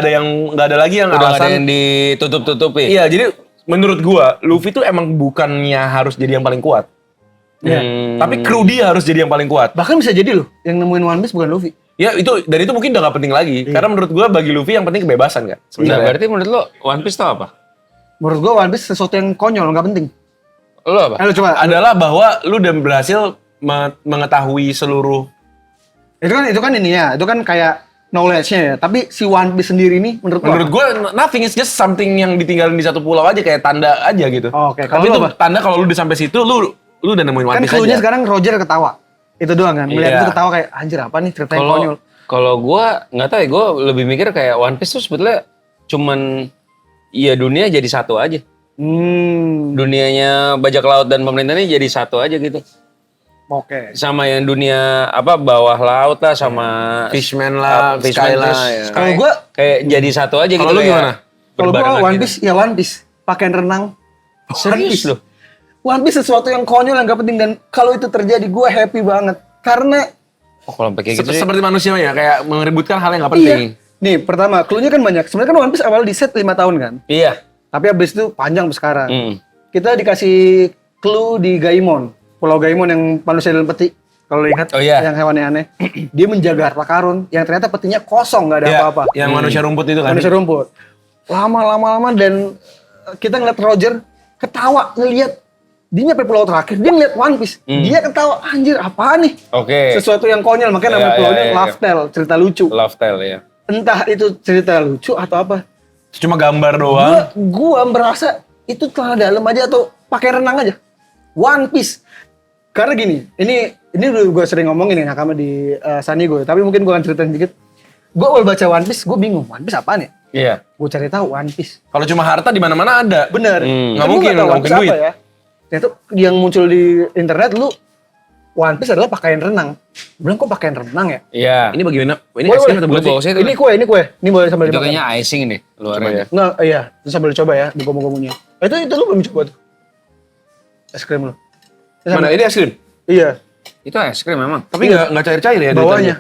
ada lagi yang Udah nggak ada alasan. yang ditutup-tutupi? Iya, jadi menurut gue Luffy tuh emang bukannya harus jadi yang paling kuat. Iya. Tapi kru dia harus jadi yang paling kuat. Bahkan bisa jadi loh, yang nemuin One Piece bukan Luffy. Ya itu dari itu mungkin udah gak penting lagi. Karena menurut gue bagi Luffy yang penting kebebasan kan. Nah, Sebenarnya. berarti menurut lo One Piece itu apa? Menurut gua One Piece sesuatu yang konyol, nggak penting. Lo apa? Ayo coba. Adalah bahwa lu udah berhasil mengetahui seluruh. Itu kan ini ya, itu kan kayak knowledge-nya ya. Tapi si One Piece sendiri nih menurut gua. Menurut gue nothing is just something yang ditinggalin di satu pulau aja kayak tanda aja gitu. Oh, oke. Kalau Tapi lu itu apa? tanda kalau lu udah sampai situ lu udah nemuin One kan Piece clue-nya aja. sekarang Roger ketawa. Itu doang kan. Melihat Iya. itu ketawa kayak anjir apa nih cerita yang konyol. Kalau gua nggak tahu ya, gua lebih mikir kayak One Piece tuh sebetulnya cuman ya dunia jadi satu aja. Dunianya bajak laut dan pemerintahnya jadi satu aja gitu. Oke. Sama yang dunia apa bawah laut lah sama Fishman lah, Sky lah. Ya. Kalau gua kayak jadi satu aja gitu. Kalau lu kayak gimana? kalau gua berbarengan One gitu. Piece ya One Piece. Pakaian renang. Serius loh. One Piece sesuatu yang konyol yang gak penting dan kalau itu terjadi gua happy banget. Karena Oh, kalau sampai kayak gitu sih. Seperti manusia ya, kayak meributkan hal yang gak penting. Nih, pertama, clue-nya kan banyak. Sebenarnya kan One Piece awal di set 5 tahun kan. Iya. Tapi habis itu panjang sampai sekarang. Kita Kita dikasih clue di Gaimon. Pulau Gaimon yang manusia dalam peti. Kalau lo ingat, Oh, iya. yang hewan yang aneh. Dia menjaga harta karun yang ternyata petinya kosong, nggak ada Iya, apa-apa. yang manusia rumput itu kan. Manusia rumput. Lama dan kita ngeliat Roger ketawa ngeliat dia nyampe pulau terakhir, dia ngeliat One Piece. Dia ketawa, anjir apaan nih? Oke. Sesuatu yang konyol, makanya nama Iya, pulaunya iya, iya. Love Tale, cerita lucu. Love Tale ya. Entah itu cerita lucu atau apa. Cuma gambar doang. Gua merasa itu celana dalam aja atau pakai renang aja. One Piece. Karena gini, ini ini udah gue sering ngomongin ya nakama di Sunny gue, tapi mungkin gue akan ceritain dikit. Gue awal baca One Piece, gue bingung, One Piece apaan ya? Iya. Gue cari tahu One Piece. Kalau cuma harta di mana-mana ada. Bener. Nggak Tapi mungkin, gua tahu nggak One mungkin Piece duit. apa ya. Ternyata yang muncul di internet lu One Piece adalah pakaian renang. Gue bilang kok pakaian renang ya? Iya. Ini bagaimana? Ini Boleh, es krim boleh. atau Lu bukan sih? bawa saya Ini kue. Ini boleh sambil Itu dimakan. kayaknya icing nih luarnya. Nggak, iya. Terus sambil coba ya di gomu-gomunya. Itu lu belum coba tuh. Es krim lu. Terus Mana sambil- ini es krim? Iya. Itu es krim memang. Tapi nggak cair-cair ya? Bawahnya.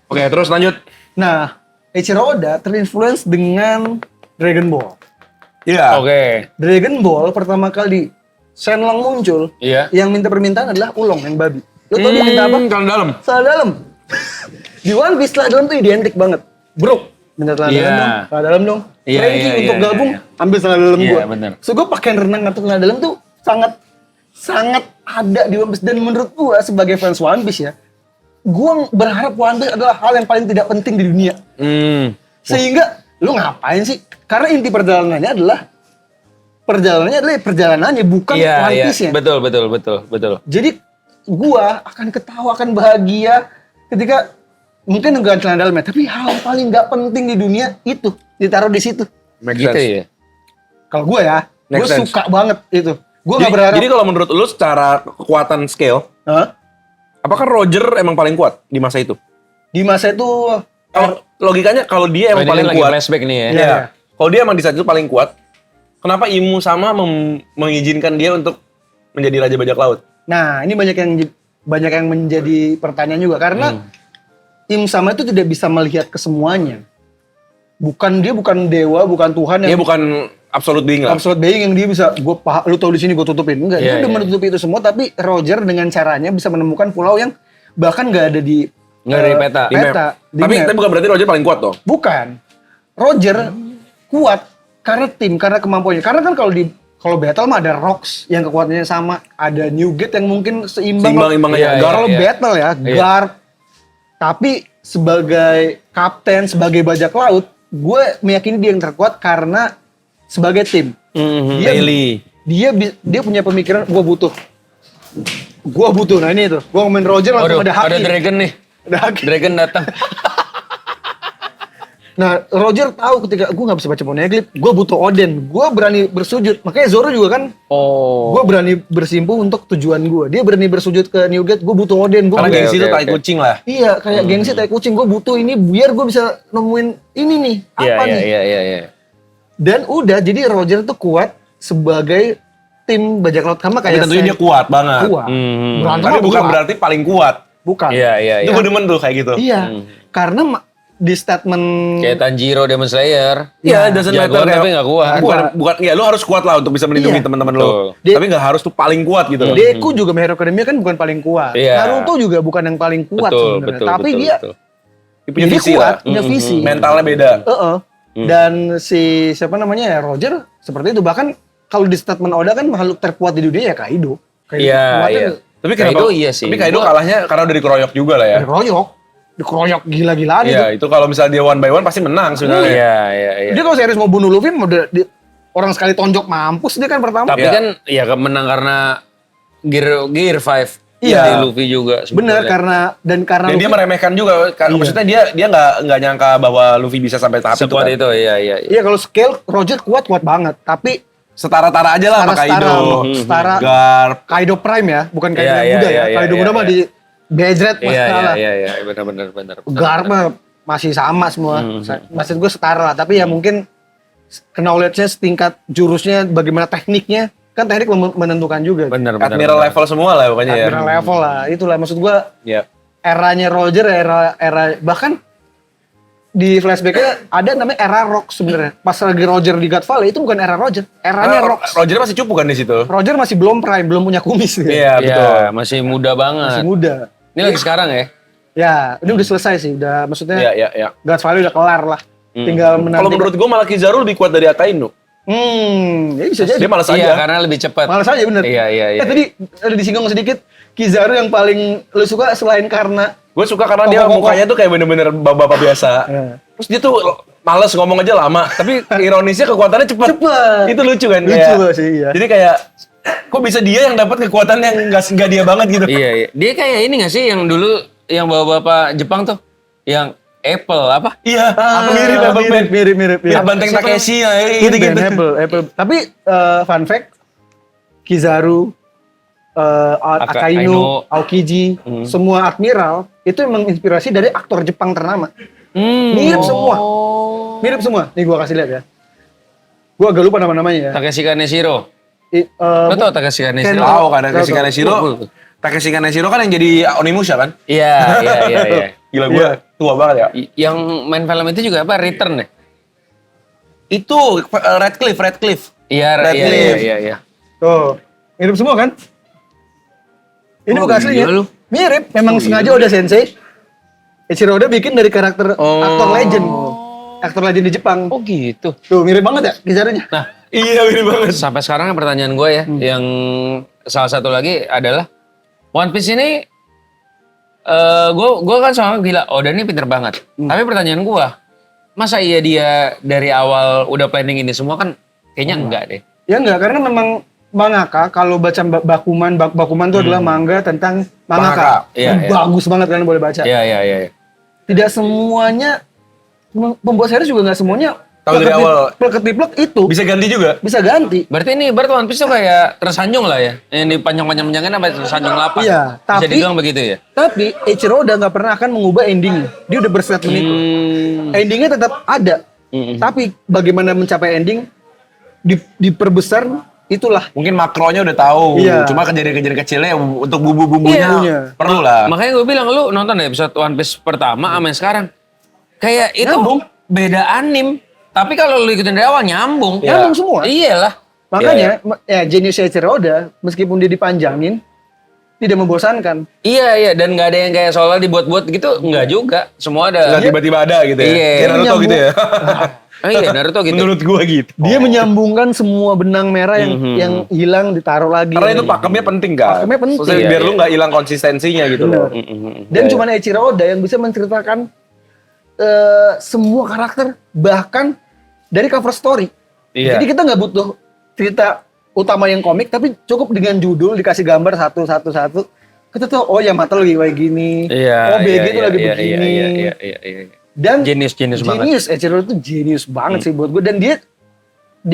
Oke, terus lanjut. Nah, Eiichiro Oda terinfluence dengan Dragon Ball. Iya. Oke. Dragon Ball pertama kali Shenlong muncul, Iya. yang minta permintaan adalah Ulong yang babi. Lo tau dia minta apa? Kalau dalam. Celana dalam. Di One Piece celana dalam tuh identik banget. Bro, minta celana Iya. dalam dong, celana dalam dong. Iya, Frankie iya, untuk iya, gabung, iya. ambil celana dalam Iya, gua. bener. So gue pakaian renang atau celana dalam tuh sangat ada di One Piece. Dan menurut gua sebagai fans One Piece ya, gua berharap One Piece adalah hal yang paling tidak penting di dunia. Sehingga lu ngapain sih? Karena inti perjalanannya adalah perjalanannya bukan Iya, One iya. Piece-nya. Betul. Jadi gua akan ketawa, akan bahagia ketika mungkin enggak celana dalamnya, tapi hal yang paling nggak penting di dunia itu ditaruh di situ. Make Gitu sense. ya. Kalau gua ya, Make gua sense. suka banget itu. Gua Jadi, nggak berharap. jadi kalau menurut lu secara kekuatan scale, Hah? apakah Roger emang paling kuat di masa itu? Di masa itu Kalau logikanya kalau dia Oh, emang ini paling kan lagi kuat, flashback nih ya. Iya. ya. Kalau dia emang di saat itu paling kuat, kenapa Imu sama mengizinkan dia untuk menjadi raja bajak laut? Nah, ini banyak yang menjadi pertanyaan juga karena Im Sama itu tidak bisa melihat kesemuanya. Dia bukan dewa, bukan Tuhan Dia yang bukan absolute being lah. absolute being yang dia bisa lu tahu di sini gue tutupin. Enggak, Iya, dia udah iya. menutupi itu semua, tapi Roger dengan caranya bisa menemukan pulau yang bahkan nggak ada di Nggak ada di peta. Di map. di Tapi map. bukan berarti Roger paling kuat dong. Bukan. Roger kuat karena tim, karena kemampuannya. Karena kan kalau battle mah ada Rocks yang kekuatannya sama, ada Newgate yang mungkin seimbang. Seimbang-imbang Iya, aja. iya. Kalau battle ya, Iya. Garp. Tapi sebagai kapten, sebagai bajak laut, gue meyakini dia yang terkuat karena sebagai tim. Dia- Bailey. Dia punya pemikiran gue butuh. Nah ini tuh, gue ngomongin Roger langsung Waduh, ada haki. ada Dragon nih. Ada haki. Dragon datang. Nah, Roger tahu ketika gue nggak bisa baca Poneglyph, gue butuh Oden. Gue berani bersujud. Makanya Zoro juga kan, Oh. gue berani bersimpuh untuk tujuan gue. Dia berani bersujud ke Newgate, gue butuh Oden. Gua Karena butuh- gengsi itu oke, tai oke. kucing lah. Iya, kayak gengsi tai kucing. Gue butuh ini biar gue bisa nemuin ini nih. Iya, Apa iya, nih? iya. Dan udah, jadi Roger tuh kuat sebagai tim bajak laut sama Tapi kayak tentunya dia kuat banget. kuat. Berantem Tapi mah bukan kuat. berarti paling kuat. Bukan. Iya. Itu gue demen tuh kayak gitu. Iya. Karena di statement Kayak Tanjiro Demon Slayer. Iya, doesn't Jagoan matter. tapi nggak kuat. Bukan, ya lu harus kuat lah untuk bisa melindungi Iya. teman-teman Betul. lu. Tapi nggak harus tuh paling kuat gitu loh. Deku juga My Hero Academia kan bukan paling kuat. Iya. Naruto juga bukan yang paling kuat sebenarnya. Tapi dia Dia punya dia visi kuat, lah. punya visi. Mentalnya beda. Dan si siapa namanya ya Roger seperti itu. Bahkan kalau di statement Oda kan makhluk terkuat di dunia ya Kaido. Kaido Iya, kuatnya iya. Tapi Kaido iya sih. Tapi Kaido kalahnya karena udah dikeroyok juga lah ya. dikeroyok gila-gilaan itu. Iya, itu kalau misalnya dia one by one pasti menang sebenarnya. Iya. Dia kalau serius mau bunuh Luffy udah orang sekali tonjok mampus dia kan pertama. Tapi Iya. kan ya menang karena Gear 5. Iya. Di Luffy juga Bener sebetulnya. karena Dan dia Luffy- meremehkan juga. Iya. Maksudnya dia nggak nyangka bahwa Luffy bisa sampai tahap itu Sekuat kan. itu, iya. Iya kalau scale Roger kuat banget, tapi Setara-tara aja lah sama setara Kaido. setara Garp. Kaido Prime ya, bukan Kaido Iya, yang iya, muda iya, ya. iya, Kaido iya, muda mah iya. di Bedret mas kalah. Iya, benar. Garp mah masih sama semua. Maksud gue setara lah, tapi ya mungkin knowledge-nya setingkat jurusnya, bagaimana tekniknya, kan teknik menentukan juga. Benar. Admiral level semua lah pokoknya ya. Admiral level lah, itulah maksud gue Iya. eranya Roger, era bahkan di flashback-nya ada namanya era Rock sebenarnya. Pas lagi Roger di God Valley itu bukan era Roger, eranya Karena Rock. Roger masih cupu kan di situ. Roger masih belum prime, belum punya kumis dia. Iya, betul. Iya, masih muda banget. Masih muda. Ini lagi sekarang ya? Ya, ini udah selesai sih, udah maksudnya Iya. God Valley udah kelar lah. Tinggal menanti. Kalau menurut gue malah Kizaru lebih kuat dari Atainu. Ya bisa jadi. Dia malas Iya, aja. karena lebih cepat. Malas aja bener. Iya. Tadi ada disinggung sedikit, Kizaru yang paling lu suka selain karena Gue suka karena dia Kokoh-kokoh. mukanya tuh kayak bener-bener bapak-bapak biasa. Iya. Terus dia tuh males ngomong aja lama, tapi ironisnya kekuatannya cepet. Cepet. Itu lucu kan? Lucu kayak- sih, iya. Jadi kayak kok bisa dia yang dapat kekuatan yang nggak dia banget gitu. Iya, iya. Dia kayak ini gak sih yang dulu yang bapak-bapak Jepang tuh, yang Apple apa? Iya, mirip Apple Pen. mirip. Mirip Banteng Takeshi ya, gitu-gitu. Apple. Tapi fun fact, Kizaru, Akainu, Aokiji, semua admiral itu emang inspirasi dari aktor Jepang ternama. Mirip semua. Mirip semua. Nih gua kasih lihat ya. Gua agak lupa nama-namanya ya. Takeshi Kaneshiro. Eh, Lo tau Takeshi Kaneshiro? Tahu kan Takeshi Tahu. Kaneshiro. Takeshi Kaneshiro kan yang jadi Onimusha kan? Iya. Gila gue tua banget ya. Yang main film itu juga apa? Return ya? Itu Radcliffe. Iya. Tuh, mirip semua kan? Ini Oh, bukan aslinya. iya lu. Mirip, memang sengaja Oda Sensei. Eiichiro Oda bikin dari karakter aktor legend. Aktor legend di Jepang. Oh gitu. Tuh, mirip banget ya Kizarunya. Nah, Iya mirip banget. sampai sekarang pertanyaan gue ya, yang salah satu lagi adalah One Piece ini, gue kan sama gila, Oda ini pinter banget. Tapi pertanyaan gue, masa iya dia dari awal udah planning ini semua kan? Kayaknya enggak deh. Ya enggak, karena memang mangaka kalau baca Bakuman itu adalah manga tentang mangaka. Iya, iya. Bagus banget kalian boleh baca. Iya. Tidak semuanya pembuat series juga nggak semuanya Tahu dari awal. plek itu Bisa ganti juga. bisa ganti. Berarti ini One Piece tuh kayak tersanjung lah ya? Yang dipanjang-panjangin apa tersanjung 8? Iya, Bisa tapi- dibilang begitu ya? Tapi Eiichiro udah nggak pernah akan mengubah endingnya. Dia udah berstatement itu. Endingnya tetap ada. Tapi bagaimana mencapai ending diperbesar itulah. Mungkin makronya udah tahu. Iya. Cuma kejadian-kejadian kecilnya untuk bumbu-bumbunya Iya. perlu lah. Makanya gue bilang, lu nonton deh episode One Piece pertama sama yang sekarang. Kayak itu Nyambung. beda anim. Tapi kalau lu ikutin dari awal nyambung. Nyambung semua. Iyalah. Makanya ya genius Eiichiro Oda meskipun dia dipanjangin tidak membosankan. Iya, dan nggak ada yang kayak soalnya dibuat-buat gitu, nggak juga. Semua ada. Nggak tiba-tiba ada gitu ya. Iya. Kayak Naruto gitu ya. Oh iya, Naruto gitu. Menurut gua gitu. Dia menyambungkan semua benang merah yang hilang ditaruh lagi. Karena itu pakemnya penting kan. Pakemnya penting. Maksudnya Iya, biar iya. lu nggak hilang konsistensinya gitu loh. Dan cuma Eiichiro Oda yang bisa menceritakan semua karakter bahkan dari cover story. Iya. Jadi kita nggak butuh cerita utama yang komik, tapi cukup dengan judul dikasih gambar satu. Kita tahu oh Yamato lagi kayak gini. Iya. Oh BG itu lagi begini. Iya. Dan Jenius banget. Genius, Eiichiro itu jenius banget sih buat gue. Dan dia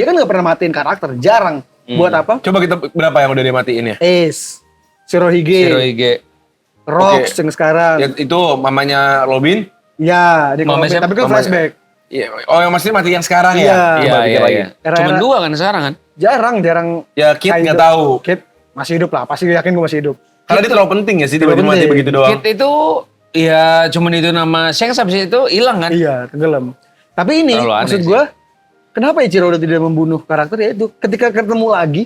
kan nggak pernah matiin karakter, jarang. Buat apa? Coba kita berapa yang udah dimatiin ya? Ace, Shirohige, Shirohige. Rox yang sekarang. Ya, itu mamanya Robin. Ya, di Mama komik, siapa? tapi kan Mamanya. flashback. Iya. Oh yang masih mati yang sekarang Iya. ya? Iya, Coba pikir lagi. Era-era- Cuman 2 kan sekarang kan? Jarang. Ya Kid Kayak nggak gitu. tahu. Kid masih hidup lah, pasti yakin gue masih hidup. Karena dia terlalu penting ya sih Terlalu tiba-tiba mati penting. begitu doang. Kid itu ya cuman itu nama Shanks habis itu hilang kan? Iya, tenggelam. Tapi ini Terlalu aneh maksud sih. gue, kenapa Eiichiro udah tidak membunuh karakter ya itu? Ketika ketemu lagi,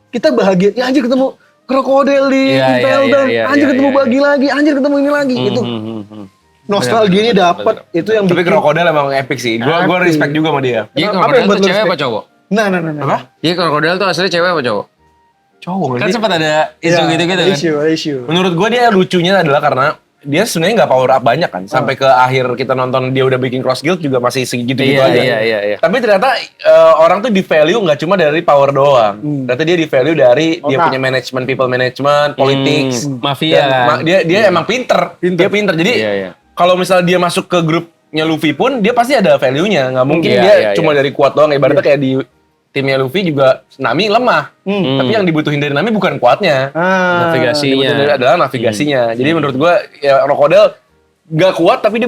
kita bahagia. Ya anjir ketemu krokodil di Iya, Impel Down. iya, Anjir iya, ketemu iya. Bagi lagi, anjir ketemu ini lagi gitu. Nostalgianya dapat itu yang Tapi bikin. krokodil emang epic sih. Gua Epic. respect juga sama dia. Jadi Apa krokodil yang buat tuh lu cewek apa respect? cowok? Nah. Apa? Jadi krokodil tuh aslinya cewek apa cowok? Cowok Kan sempat ada isu gitu-gitu kan? Issue. Menurut gue dia lucunya adalah karena dia sebenarnya nggak power up banyak kan. Sampai ke akhir kita nonton dia udah bikin cross guild juga masih segitu-gitu aja. Iya. Tapi ternyata orang tuh di value nggak cuma dari power doang. Ternyata dia di value dari dia Otak. punya manajemen, people management, politics. Mafia Dan kan? dia emang pinter. Dia pinter. Jadi Iya. kalau misalnya dia masuk ke grupnya Luffy pun dia pasti ada value-nya. Nggak mungkin Iya, dia iya, cuma iya. dari kuat doang. Ibaratnya kayak di timnya Luffy juga Nami lemah. Tapi yang dibutuhin dari Nami bukan kuatnya. Navigasinya. Yang dibutuhin adalah navigasinya. Jadi menurut gua ya Crocodile gak kuat tapi dia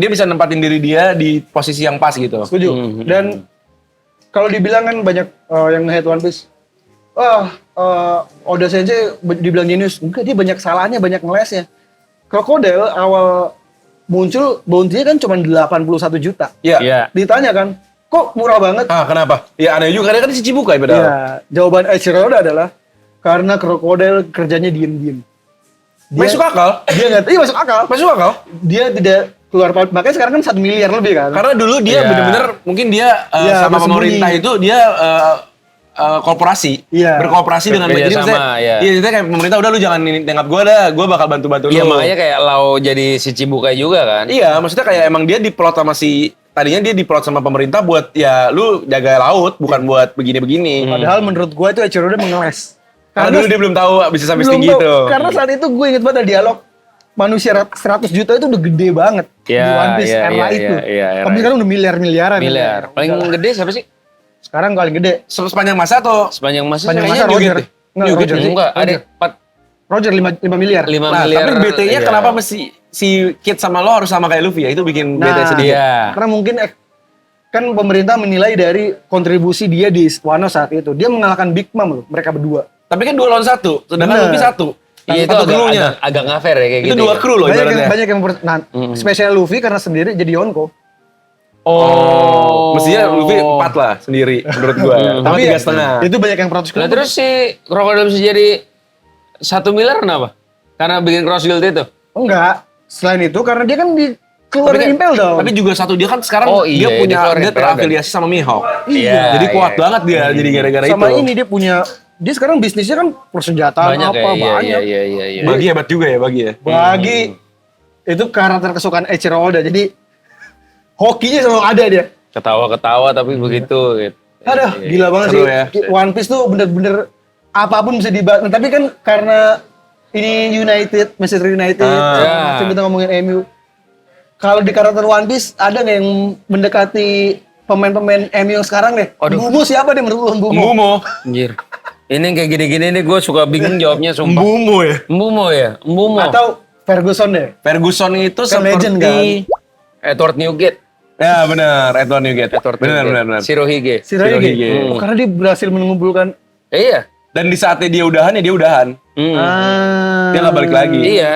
bisa nempatin diri dia di posisi yang pas gitu. Setuju. Dan kalau dibilang kan banyak yang nge-hate One Piece. Oda Sensei dibilang genius. Enggak, dia banyak salahnya, banyak ngelesnya. Crocodile awal muncul bounty-nya kan cuma 81 juta. Iya. Iya. Ditanya kan, kok murah banget? Kenapa? Ya aneh juga karena kan si Chibukai padahal. Ya, jawaban Eiichiro Oda adalah karena Crocodile kerjanya diem-diem. Masuk akal. Dia nggak, iya masuk akal. Masuk akal. Dia tidak keluar, makanya sekarang kan 1 miliar lebih kan. Karena dulu dia Iya. bener-bener mungkin dia Iya, sama bersembunyi. pemerintah itu dia korporasi. Iya. Berkooperasi dengan Bekerja jadi sama, maksudnya, iya. Iya, jadi kayak pemerintah udah lu jangan tengap gua dah, gua bakal bantu-bantu lu. Iya makanya kayak Lau jadi si Cibukai juga kan? Iya, maksudnya kayak emang dia diplot sama si tadinya dia diplot sama pemerintah buat ya lu jaga laut, bukan buat begini-begini. Padahal menurut gua itu Eiichiro Oda mengeles. Karena dulu dia belum tahu bisa sampai belum setinggi tahu. itu. Karena saat itu gue inget banget ada dialog manusia 100 juta itu udah gede banget di Iya, One Piece iya, era iya, itu. iya, era Tapi sekarang udah miliar-miliaran. Miliar. Paling gede siapa sih? Sekarang paling gede. Sepanjang masa atau Sepanjang masa Sepanjang kayaknya masa Roger. deh. Enggak, Nugget Roger sih. enggak, ada Roger. Roger 5 miliar. 5 Nah, miliar. tapi BT-nya iya. kenapa mesti si Kid sama lo harus sama kayak Luffy ya? Itu bikin Nah, BT sedikit. Iya. Karena mungkin kan pemerintah menilai dari kontribusi dia di Wano saat itu. Dia mengalahkan Big Mom loh, mereka berdua. Tapi kan 2 lawan 1, sedangkan Bener. Luffy 1. Iya itu Satu agak, krunya. agak nggak fair ya kayak Itu gitu. 2 ya. kru loh ibaratnya. Banyak yang spesial Luffy karena sendiri jadi Yonko. Oh, mestinya Luffy 4 lah sendiri menurut gua. Sama Tapi 3,5. itu banyak yang protes. Nah terus si Crocodile bisa jadi 1 miliar kenapa? Karena bikin cross guild itu. Enggak. Selain itu karena dia kan dikeluarin Impel dong. Tapi juga satu dia kan sekarang Oh, iya, dia punya dikeluarin dia Impel terafiliasi sama Mihawk. Iya, Jadi kuat iya. banget dia jadi gara-gara itu. sama ini dia punya dia sekarang bisnisnya kan persenjataan Banyak apa ya, iya, banyak. iya. Bagi hebat juga ya bagi ya. Bagi itu karakter kesukaan Eiichiro Oda. Jadi hokinya selalu ada dia. Ketawa-ketawa tapi begitu gitu. Aduh, Iya, gila banget Seru sih. ya. One Piece tuh bener-bener apapun bisa dibahas. Nah, tapi kan karena ini United, Manchester United, ya. kita ngomongin MU. Kalau di karakter One Piece ada nggak yang mendekati pemain-pemain MU yang sekarang deh? Aduh. Bumo siapa deh menurut lu Bumo? Mbumo. Anjir. Ini yang kayak gini-gini nih gue suka bingung jawabnya sumpah. Mbumo ya. Mbumo ya? Mbumo. Atau Ferguson deh? Ferguson itu Kan seperti legend, kan? Edward Newgate. Ya benar, Edward Newgate. Edward Benar Newgate. benar benar. Shirohige. Shirohige. Oh, karena dia berhasil mengumpulkan. Iya. Dan di saatnya dia udahan ya dia udahan. Dia nggak balik lagi. Iya,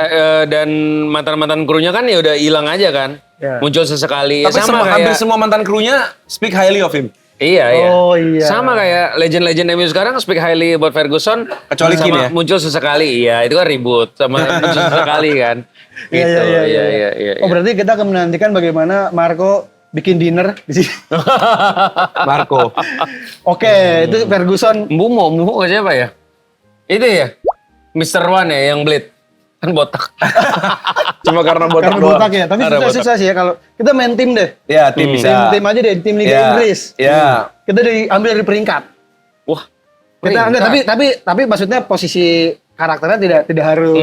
dan mantan-mantan krunya kan ya udah hilang aja kan. Ya. Muncul sesekali. Tapi Sama hampir kayak semua mantan krunya speak highly of him. Iya, iya. Oh, iya. Sama kayak legend-legend MU sekarang speak highly about Ferguson. Kecuali sama Keane ya? muncul sesekali. Iya, itu kan ribut sama muncul sesekali kan. Iya, Gitu. iya. Oh, berarti kita akan menantikan bagaimana Marco bikin dinner di sini. Marco. Oke, itu Ferguson. Mbumo siapa ya? Itu ya? Mr. One ya yang Blade. Kan botak. Cuma karena botak Karena doang. botak ya. Tapi Karena susah sih ya kalau kita main tim deh. Ya, tim bisa. Tim aja deh, tim Liga Ya, Inggris. ya. Kita diambil dari peringkat. Wah. Kita enggak, tapi maksudnya posisi karakternya tidak harus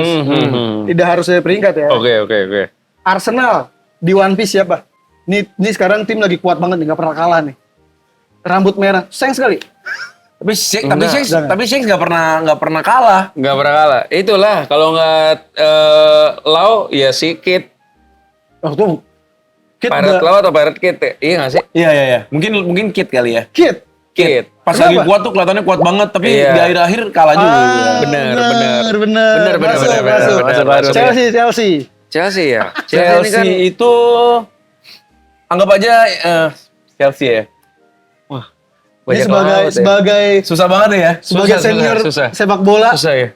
tidak harus dari peringkat ya. Oke. Arsenal di One Piece siapa? Ini sekarang tim lagi kuat banget nih, nggak pernah kalah nih. Rambut merah, sayang sekali. Tapi Shanks nggak pernah kalah. Nggak pernah kalah. Itulah kalau nggak Lau ya si Kid. Oh tuh, Kid Pirate udah- Lau atau Pirate Kid ya? Iya nggak sih? Iya. Mungkin Kid kali ya. Kid. Kid. Pas Kenapa? lagi kuat tuh kelihatannya kuat banget, tapi Iya. di akhir-akhir kalah juga. bener. Masuk. Masuk. Chelsea. Chelsea ya. Chelsea ini kan itu anggap aja Chelsea ya. Ini banyak banget ya. Susah banget ya. sebagai Susah, senior susah. sepak bola. Susah ya.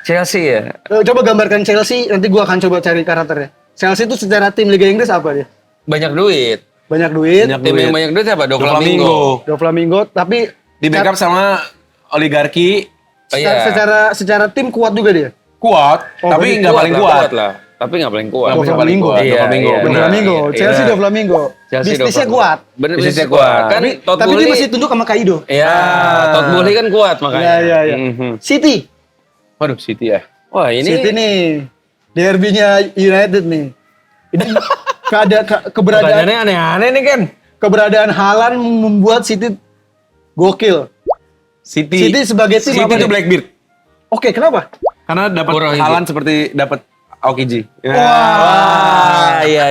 Chelsea ya. Coba gambarkan Chelsea, nanti gua akan coba cari karakternya. Chelsea itu secara tim Liga Inggris apa dia? Banyak duit. Banyak duit, Tim yang banyak duit apa? Doflamingo. Doflamingo, tapi Di backup sama oligarki Oh, iya. secara tim kuat juga dia. kuat, Oh, tapi nggak paling lah, kuat. lah. Tapi nggak paling kuat. Nggak bisa paling Doflamingo. kuat. Iya, Doflamingo, iya, benar. Doflamingo, iya. Chelsea Iya. Doflamingo. Chelsea Bisnisnya Doflamingo. kuat. Bener, Bisnisnya bisnisnya kuat. kuat. Kan Todd Tapi dia Boehly- masih tunduk sama Kaido. Iya, Todd Boehly kan kuat makanya. Iya. Mhm. City. Waduh, City ya. Wah ini City nih. Derby-nya United nih. Ini keberadaan pertanyaannya aneh-aneh nih kan. keberadaan Haaland membuat City gokil. City sebagai tim City apa itu nih? Blackbeard. Oke, kenapa? Karena dapat Kurang Haaland seperti dapat Aokiji. Ya. Wah, iya.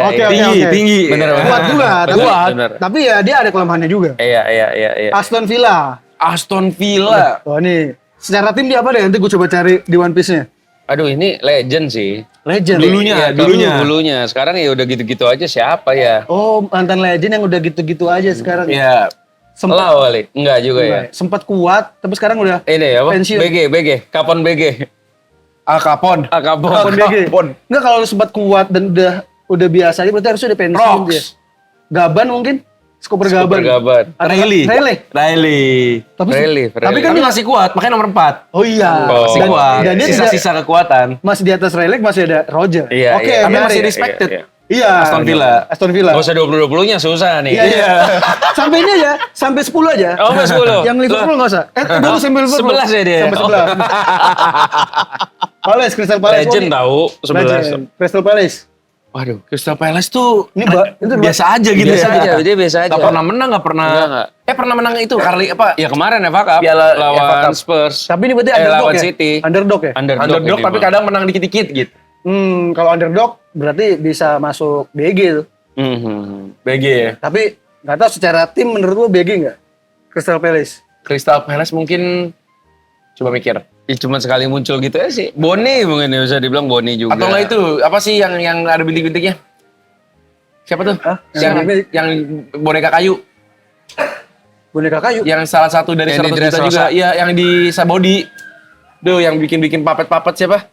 Oke, iya. oke. Tinggi. Bener, bener. Kuat juga, tapi, Bener. tapi ya dia ada kelemahannya juga. Iya. Aston Villa. Aston Villa. Wah nih, secara tim dia apa deh? Nanti gue coba cari di One Piece-nya. Aduh ini legend sih. Legend. Dulunya, Iya, dulunya. Sekarang ya udah gitu-gitu aja siapa ya? Oh, mantan legend yang udah gitu-gitu aja sekarang. Ya, Sempat Lau kali. Enggak juga ya. sempat kuat, tapi sekarang udah Ini apa? pensiun. BG. Kapon BG. Al Capone. Kapon. Kapon BG. Kapon. Enggak, kalau lu sempat kuat dan udah biasa aja berarti harusnya udah pensiun Rocks. dia. Gaban mungkin? Skoper Gaban. Gaban. Atau Riley. Tapi Riley. Tapi kan Tapi dia masih kuat, makanya nomor 4. Oh iya. Oh. Masih kuat. Dan dia Sisa-sisa kekuatan. masih di atas Riley masih ada Roger. Iya, Oke, iya. Tapi menarik. masih respected. Iya. Iya. Aston Villa. Aston Villa. Gak usah 20-20-nya susah nih. Iya. Sampai ini aja, sampai 10 aja. Oh, sampai 10. Yang Liverpool nggak usah. Dulu sampai Liverpool. 11 ya dia. Sampai 11. Palace, Crystal Palace. Legend tahu 11. Legend. Crystal Palace. Waduh, Crystal Palace tuh Ini itu biasa aja gitu Biasa ya. aja, dia biasa aja. Gak pernah menang, gak pernah. Enggak. Pernah menang itu kali apa? Ya kemarin FA Cup Piala FA lawan Cup. Spurs. Tapi ini berarti underdog lawan ya? City. Underdog ya? Underdog ini tapi mah. kadang menang dikit-dikit gitu. Kalau underdog berarti bisa masuk BG tuh. BG ya. Tapi nggak tahu secara tim menurut lo BG nggak? Crystal Palace. Crystal Palace mungkin coba mikir. Ya, cuma sekali muncul gitu aja sih. Boni mungkin ya, bisa dibilang Boni juga. Atau enggak itu apa sih yang ada bintik-bintiknya? Siapa tuh? Hah? Yang boneka kayu. Boneka kayu. Yang salah satu dari Yang di 100 dress juta juga. rosa. Iya, yang di Sabodi. Duh, yang bikin-bikin papet-papet siapa?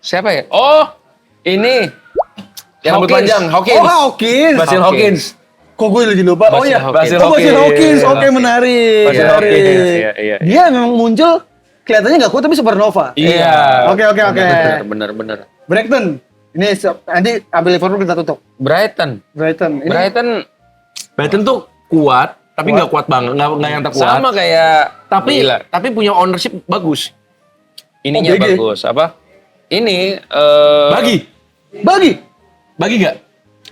Siapa ya? Oh, ini. Yang rambut Hawkins. panjang, Hawkins. Oh, Hawkins. Basil Hawkins. Kok gue lagi lupa? Oh Basil iya, Hawkins. Basil Hawkins. Oke, Hawkins. menarik. Basil Menarik. Hawkins, iya. Dia memang muncul kelihatannya nggak kuat tapi supernova. Iya. Oke. Bener. Brighton. Ini nanti ambil Liverpool kita tutup. Brighton. Brighton. Ini Brighton tuh kuat, tapi nggak kuat banget, nggak yang terkuat. sama kayak Villa. Tapi punya ownership bagus. Ininya BG. bagus. Apa? Ini Bagi. Bagi nggak?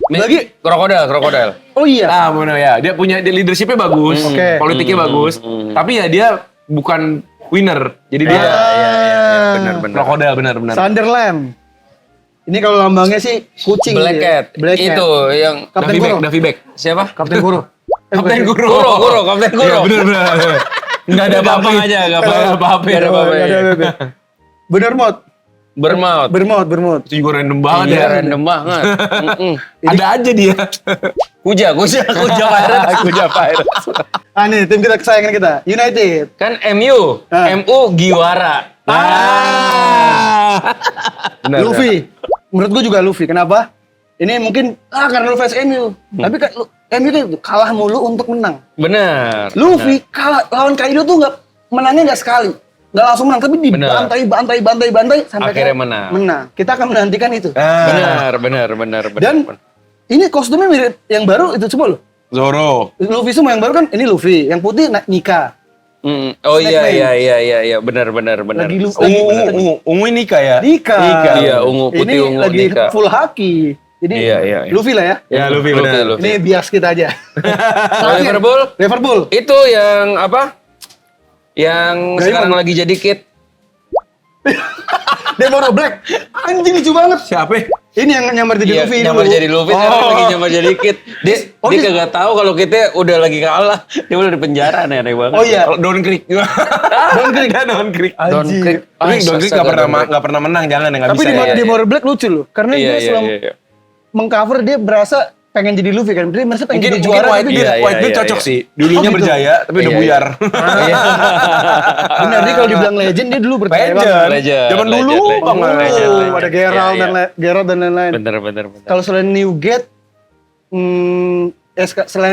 Bagi. krokodil. Oh iya. Ah benar ya, dia punya leadershipnya bagus, Oke. politiknya bagus, tapi ya dia bukan winner, jadi dia Benar. krokodil benar. Sunderland. Ini kalau lambangnya sih kucing. Black dia. Cat. Black Cat. Itu yang Kapten Guru. Davi Beck. siapa? Kapten Guru. Kapten Guru. Kapten Guru. Iya benar. Nggak ada Gampang apa-apa aja, gampang. Nggak ada apa-apa. Nggak ada apa-apa. Nggak ada apa-apa. Bermaut. Bermaut. Itu juga random banget Iya, ya. random banget. Ada aja dia. Kuja Pirates. Kuja Pirates. Ah nih tim kita kesayangan kita. United. Kan MU. Ah. MU Giwara. Benar, Luffy. Menurut gue juga Luffy. Kenapa? Ini mungkin karena lu fans MU. Tapi kan MU tuh kalah mulu untuk menang. Benar. Luffy kalah lawan Kaido tuh menangnya nggak sekali. Nggak langsung menang, tapi dibantai sampai Akhirnya kayak menang. Kita akan menantikan itu. Benar. Dan ini kostumnya mirip yang baru itu semua loh. Zoro. Luffy semua yang baru kan ini Luffy, yang putih Nika. Oh iya, benar. Lagi Ungu ini kayak. Nika. Iya, ungu putih, ini ungu lagi Nika. full haki. Jadi Iya. Luffy lah ya. Ya Luffy benar. Ini bias kita aja. Kalau Liverpool. itu yang apa? Yang Gaiman. sekarang lagi jadi kid. Demoro Black. Anjing lucu banget. Siapa? Ini yang nyamar jadi Luffy nyamar dulu. jadi Luffy, sekarang lagi nyamar jadi kid. Dia dia- kagak tahu kalau kita udah lagi kalah. Dia udah di penjara, aneh banget. Oh iya. Don Creek. Don Creek. Don Creek. Don Anjing. Creek. Tapi Don Creek Astaga, nggak pernah menang, jangan nggak Tapi bisa. di ya. Demoro Black lucu loh. Karena Iya. dia selalu mengcover dia berasa pengen jadi Luffy kan. Dia merasa pengen jadi Mungkin juara White tapi Beard, dia White Beard cocok sih. Dulunya Oh, gitu. berjaya, tapi udah Iya, buyar. benar dia kalau dibilang legend dia dulu berjaya Legend. banget. Legend. Zaman dulu Legend. banget. Oh, ada Geralt dan lain-lain. Bener. Kalau selain Newgate, selain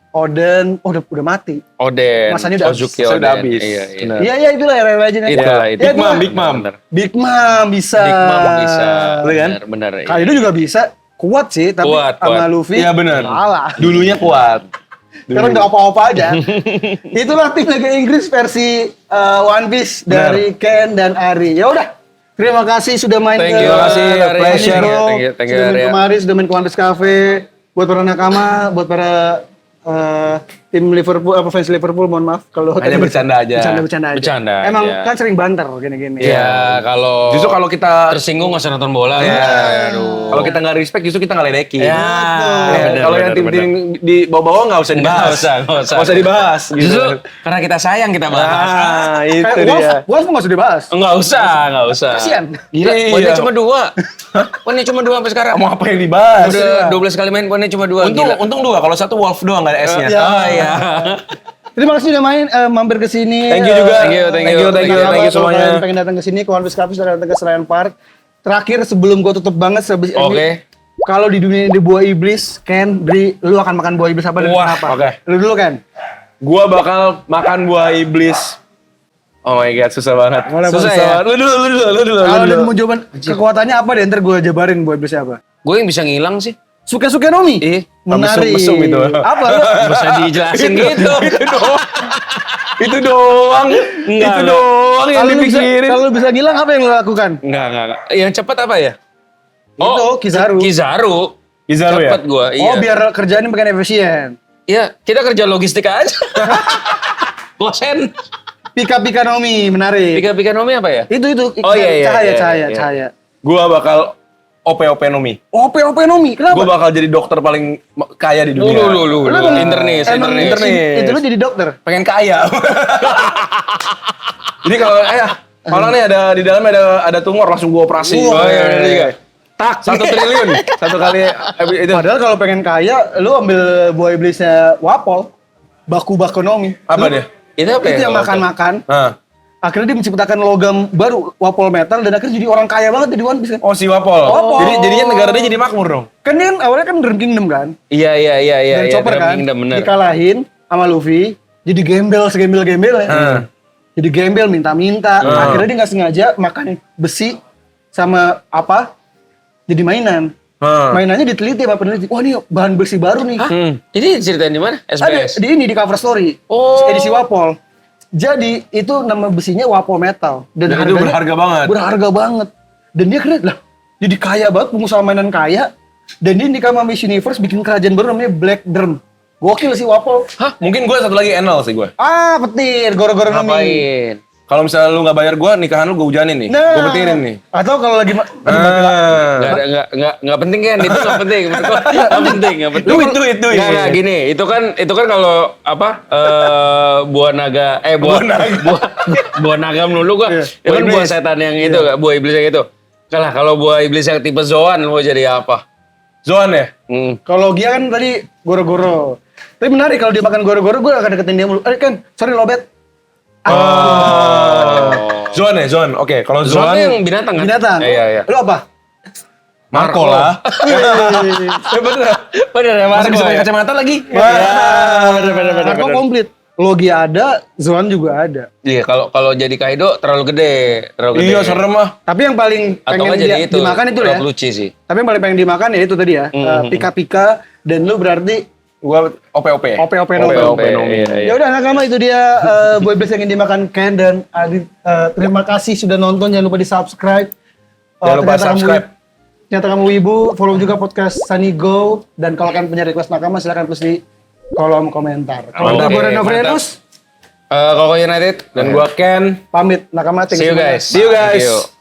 Oden, udah mati. Oden. Masanya udah Ozuki habis. Oden. Udah habis. Iya. Bener. Iya itulah era legend. Itulah itu. Ya, Big Mom. Bener. Big Mom bisa. Big Mom bisa. Bener kan? Bener. Kaido juga bisa. Kuat sih, tapi Kuat. sama Luffy Iya benar. kalah. Dulunya kuat. Sekarang nggak apa-apa aja. Itulah tim Liga Inggris versi One Piece dari Ken dan Ari. Ya udah. Terima kasih sudah main Thank ke you, Terima kasih, Ari. pleasure. Thank you, sudah main Arya. kemari, sudah main ke One Piece Cafe. Buat para nakama, buat para tim Liverpool, fans Liverpool, mohon maaf kalau Hanya bercanda aja. Bercanda aja. Bercanda Emang aja. kan sering banter gini-gini. Ya kalau Justru kalau kita tersinggung nggak usah nonton bola. Ya. Kalau kita nggak respect, justru kita nggak ledekin. Ya, bener, Kalau yang bener, tim-tim di bawah-bawah nggak usah dibahas. Nggak usah. Nggak usah dibahas. Justru karena kita sayang kita bahas. Nah, itu Kayak dia. Wolf nggak usah dibahas. Nggak usah. Kasian. Gila, Iya. poinnya cuma 2. Poinnya cuma 2 sampai sekarang. Mau apa yang dibahas? Udah 12 kali main poinnya cuma 2. Untung 2. Kalau satu Wolf doang nggak ada S-nya. Ya. Oh iya. Terima kasih udah main, mampir ke sini. Thank you juga. Thank you semuanya. Pengen datang ke sini, ke One Piece Cafe, sudah datang ke Senayan Park. Terakhir sebelum gue tutup banget sebelum Oke. kalau di dunia ini buah iblis, Ken, Dri, lu akan makan buah iblis apa dan Wah, kenapa? oke. Lu dulu Ken. Gua bakal makan buah iblis. Oh my god, susah banget. Boleh, Susah boleh. ya? Lu dulu. Kalau dia mau jawaban kekuatannya apa deh, ntar gue jabarin buah iblisnya apa. Gue yang bisa ngilang sih. Suka-suka Nomi. Menarik. mesum itu. Apa lu? Gak usah dijelasin gitu. Itu doang. Enggak, Itu enggak. doang yang Kalau lu bisa, dipikirin. kalau lu bisa ngilang apa yang lu lakukan? Enggak. Yang cepat apa ya? Itu Kizaru. Kizaru. Kizaru ya? Cepet gue, iya. Oh, biar kerjaannya makin efisien. Iya, kita kerja logistik aja. Gosen. Pika-pika Nomi, menarik. Pika-pika Nomi apa ya? Itu Oh, iya, cahaya. Gua bakal OP Nomi. OP Nomi, kenapa? Gua bakal jadi dokter paling kaya di dunia. Lu. Internis. Itu lu jadi dokter. Pengen kaya. Jadi kalau orang nih ada di dalamnya ada tumor langsung gua operasi. Wah, iya. Tak 1 triliun satu kali itu. Padahal kalau pengen kaya, lu ambil buah iblisnya Wapol. Baku Nomi. Apa dia? Itu apa Itu ya? yang makan-makan. Nah. Akhirnya dia menciptakan logam baru, Wapol metal, dan akhirnya jadi orang kaya banget di One Piece kan. Oh si Wapol. Wapol. Jadinya negara dia jadi makmur dong. Kan dia kan awalnya kan Dream Kingdom kan. Iya. Dan Chopper Dream kan. Kingdom, bener. Dikalahin sama Luffy. Jadi gembel ya. Jadi gembel minta-minta. Akhirnya dia nggak sengaja makan besi sama apa? Jadi mainan. Mainannya diteliti sama peneliti. Wah ini bahan besi baru nih. Ini ceritain di mana? Ada SBS. di cover story. Oh. Edisi Wapol. Jadi itu nama besinya Wapol Metal dan Dan itu berharga banget. Berharga banget. Dan dia keren lah. Jadi kaya banget, pengusaha mainan kaya. Dan dia nikah sama Miss Universe bikin kerajaan baru namanya Black Drum. Gokil sih Wapol. Hah? Mungkin gue satu lagi Enel sih gue. Ah, petir, goro-goro Nomi. Ngapain? Kalau misalnya lu nggak bayar gue, nikahan lu gue hujanin nih. Gue petirin nih. Atau kalau lagi Nggak penting kan? Itu nggak penting. Nggak penting. Itu. Nggak, gini. Itu kan kalau apa? Buah naga. Buah naga melulu gua. Itu kan buah setan yang itu, buah iblis yang itu. Kalau buah iblis yang tipe Zoan mau jadi apa? Zoan ya? kalau dia kan tadi goro-goro. Tapi menarik kalau dia makan goro-goro, gue akan deketin dia mulu. Kan, sorry lobet. Zoan ya, Zoan. Oke, kalau Zoan Zoan yang binatang kan? Binatang. Iya. Lu apa? Marco lah. Bener ya, Masih bisa Marco pakai ya? kacamata lagi. Bener. Marco komplit. Logi ada, Zoan juga ada. Iya, kalau jadi Kaido terlalu gede. Iya, serem ah. Tapi yang paling Atau pengen nggak jadi itu, dimakan itu ya. Rob Lucci sih. Tapi yang paling pengen dimakan ya itu tadi ya. Pika-pika dan lu berarti Gua OP. OP Nomi. Iya. Ya udah nakama itu dia boy blast yang ingin dimakan Ken dan Adit. Terima kasih sudah nonton, jangan lupa di-subscribe. Jangan lupa subscribe. Ternyata kamu wibu, follow juga podcast Sunny Go, dan kalau kalian punya request nakama silakan tulis di kolom komentar. Kalau Mantap. gue Reno Mantap. Frenus, Koko United Dan gua Ken. pamit nakama. See you guys. See you guys. Thank you.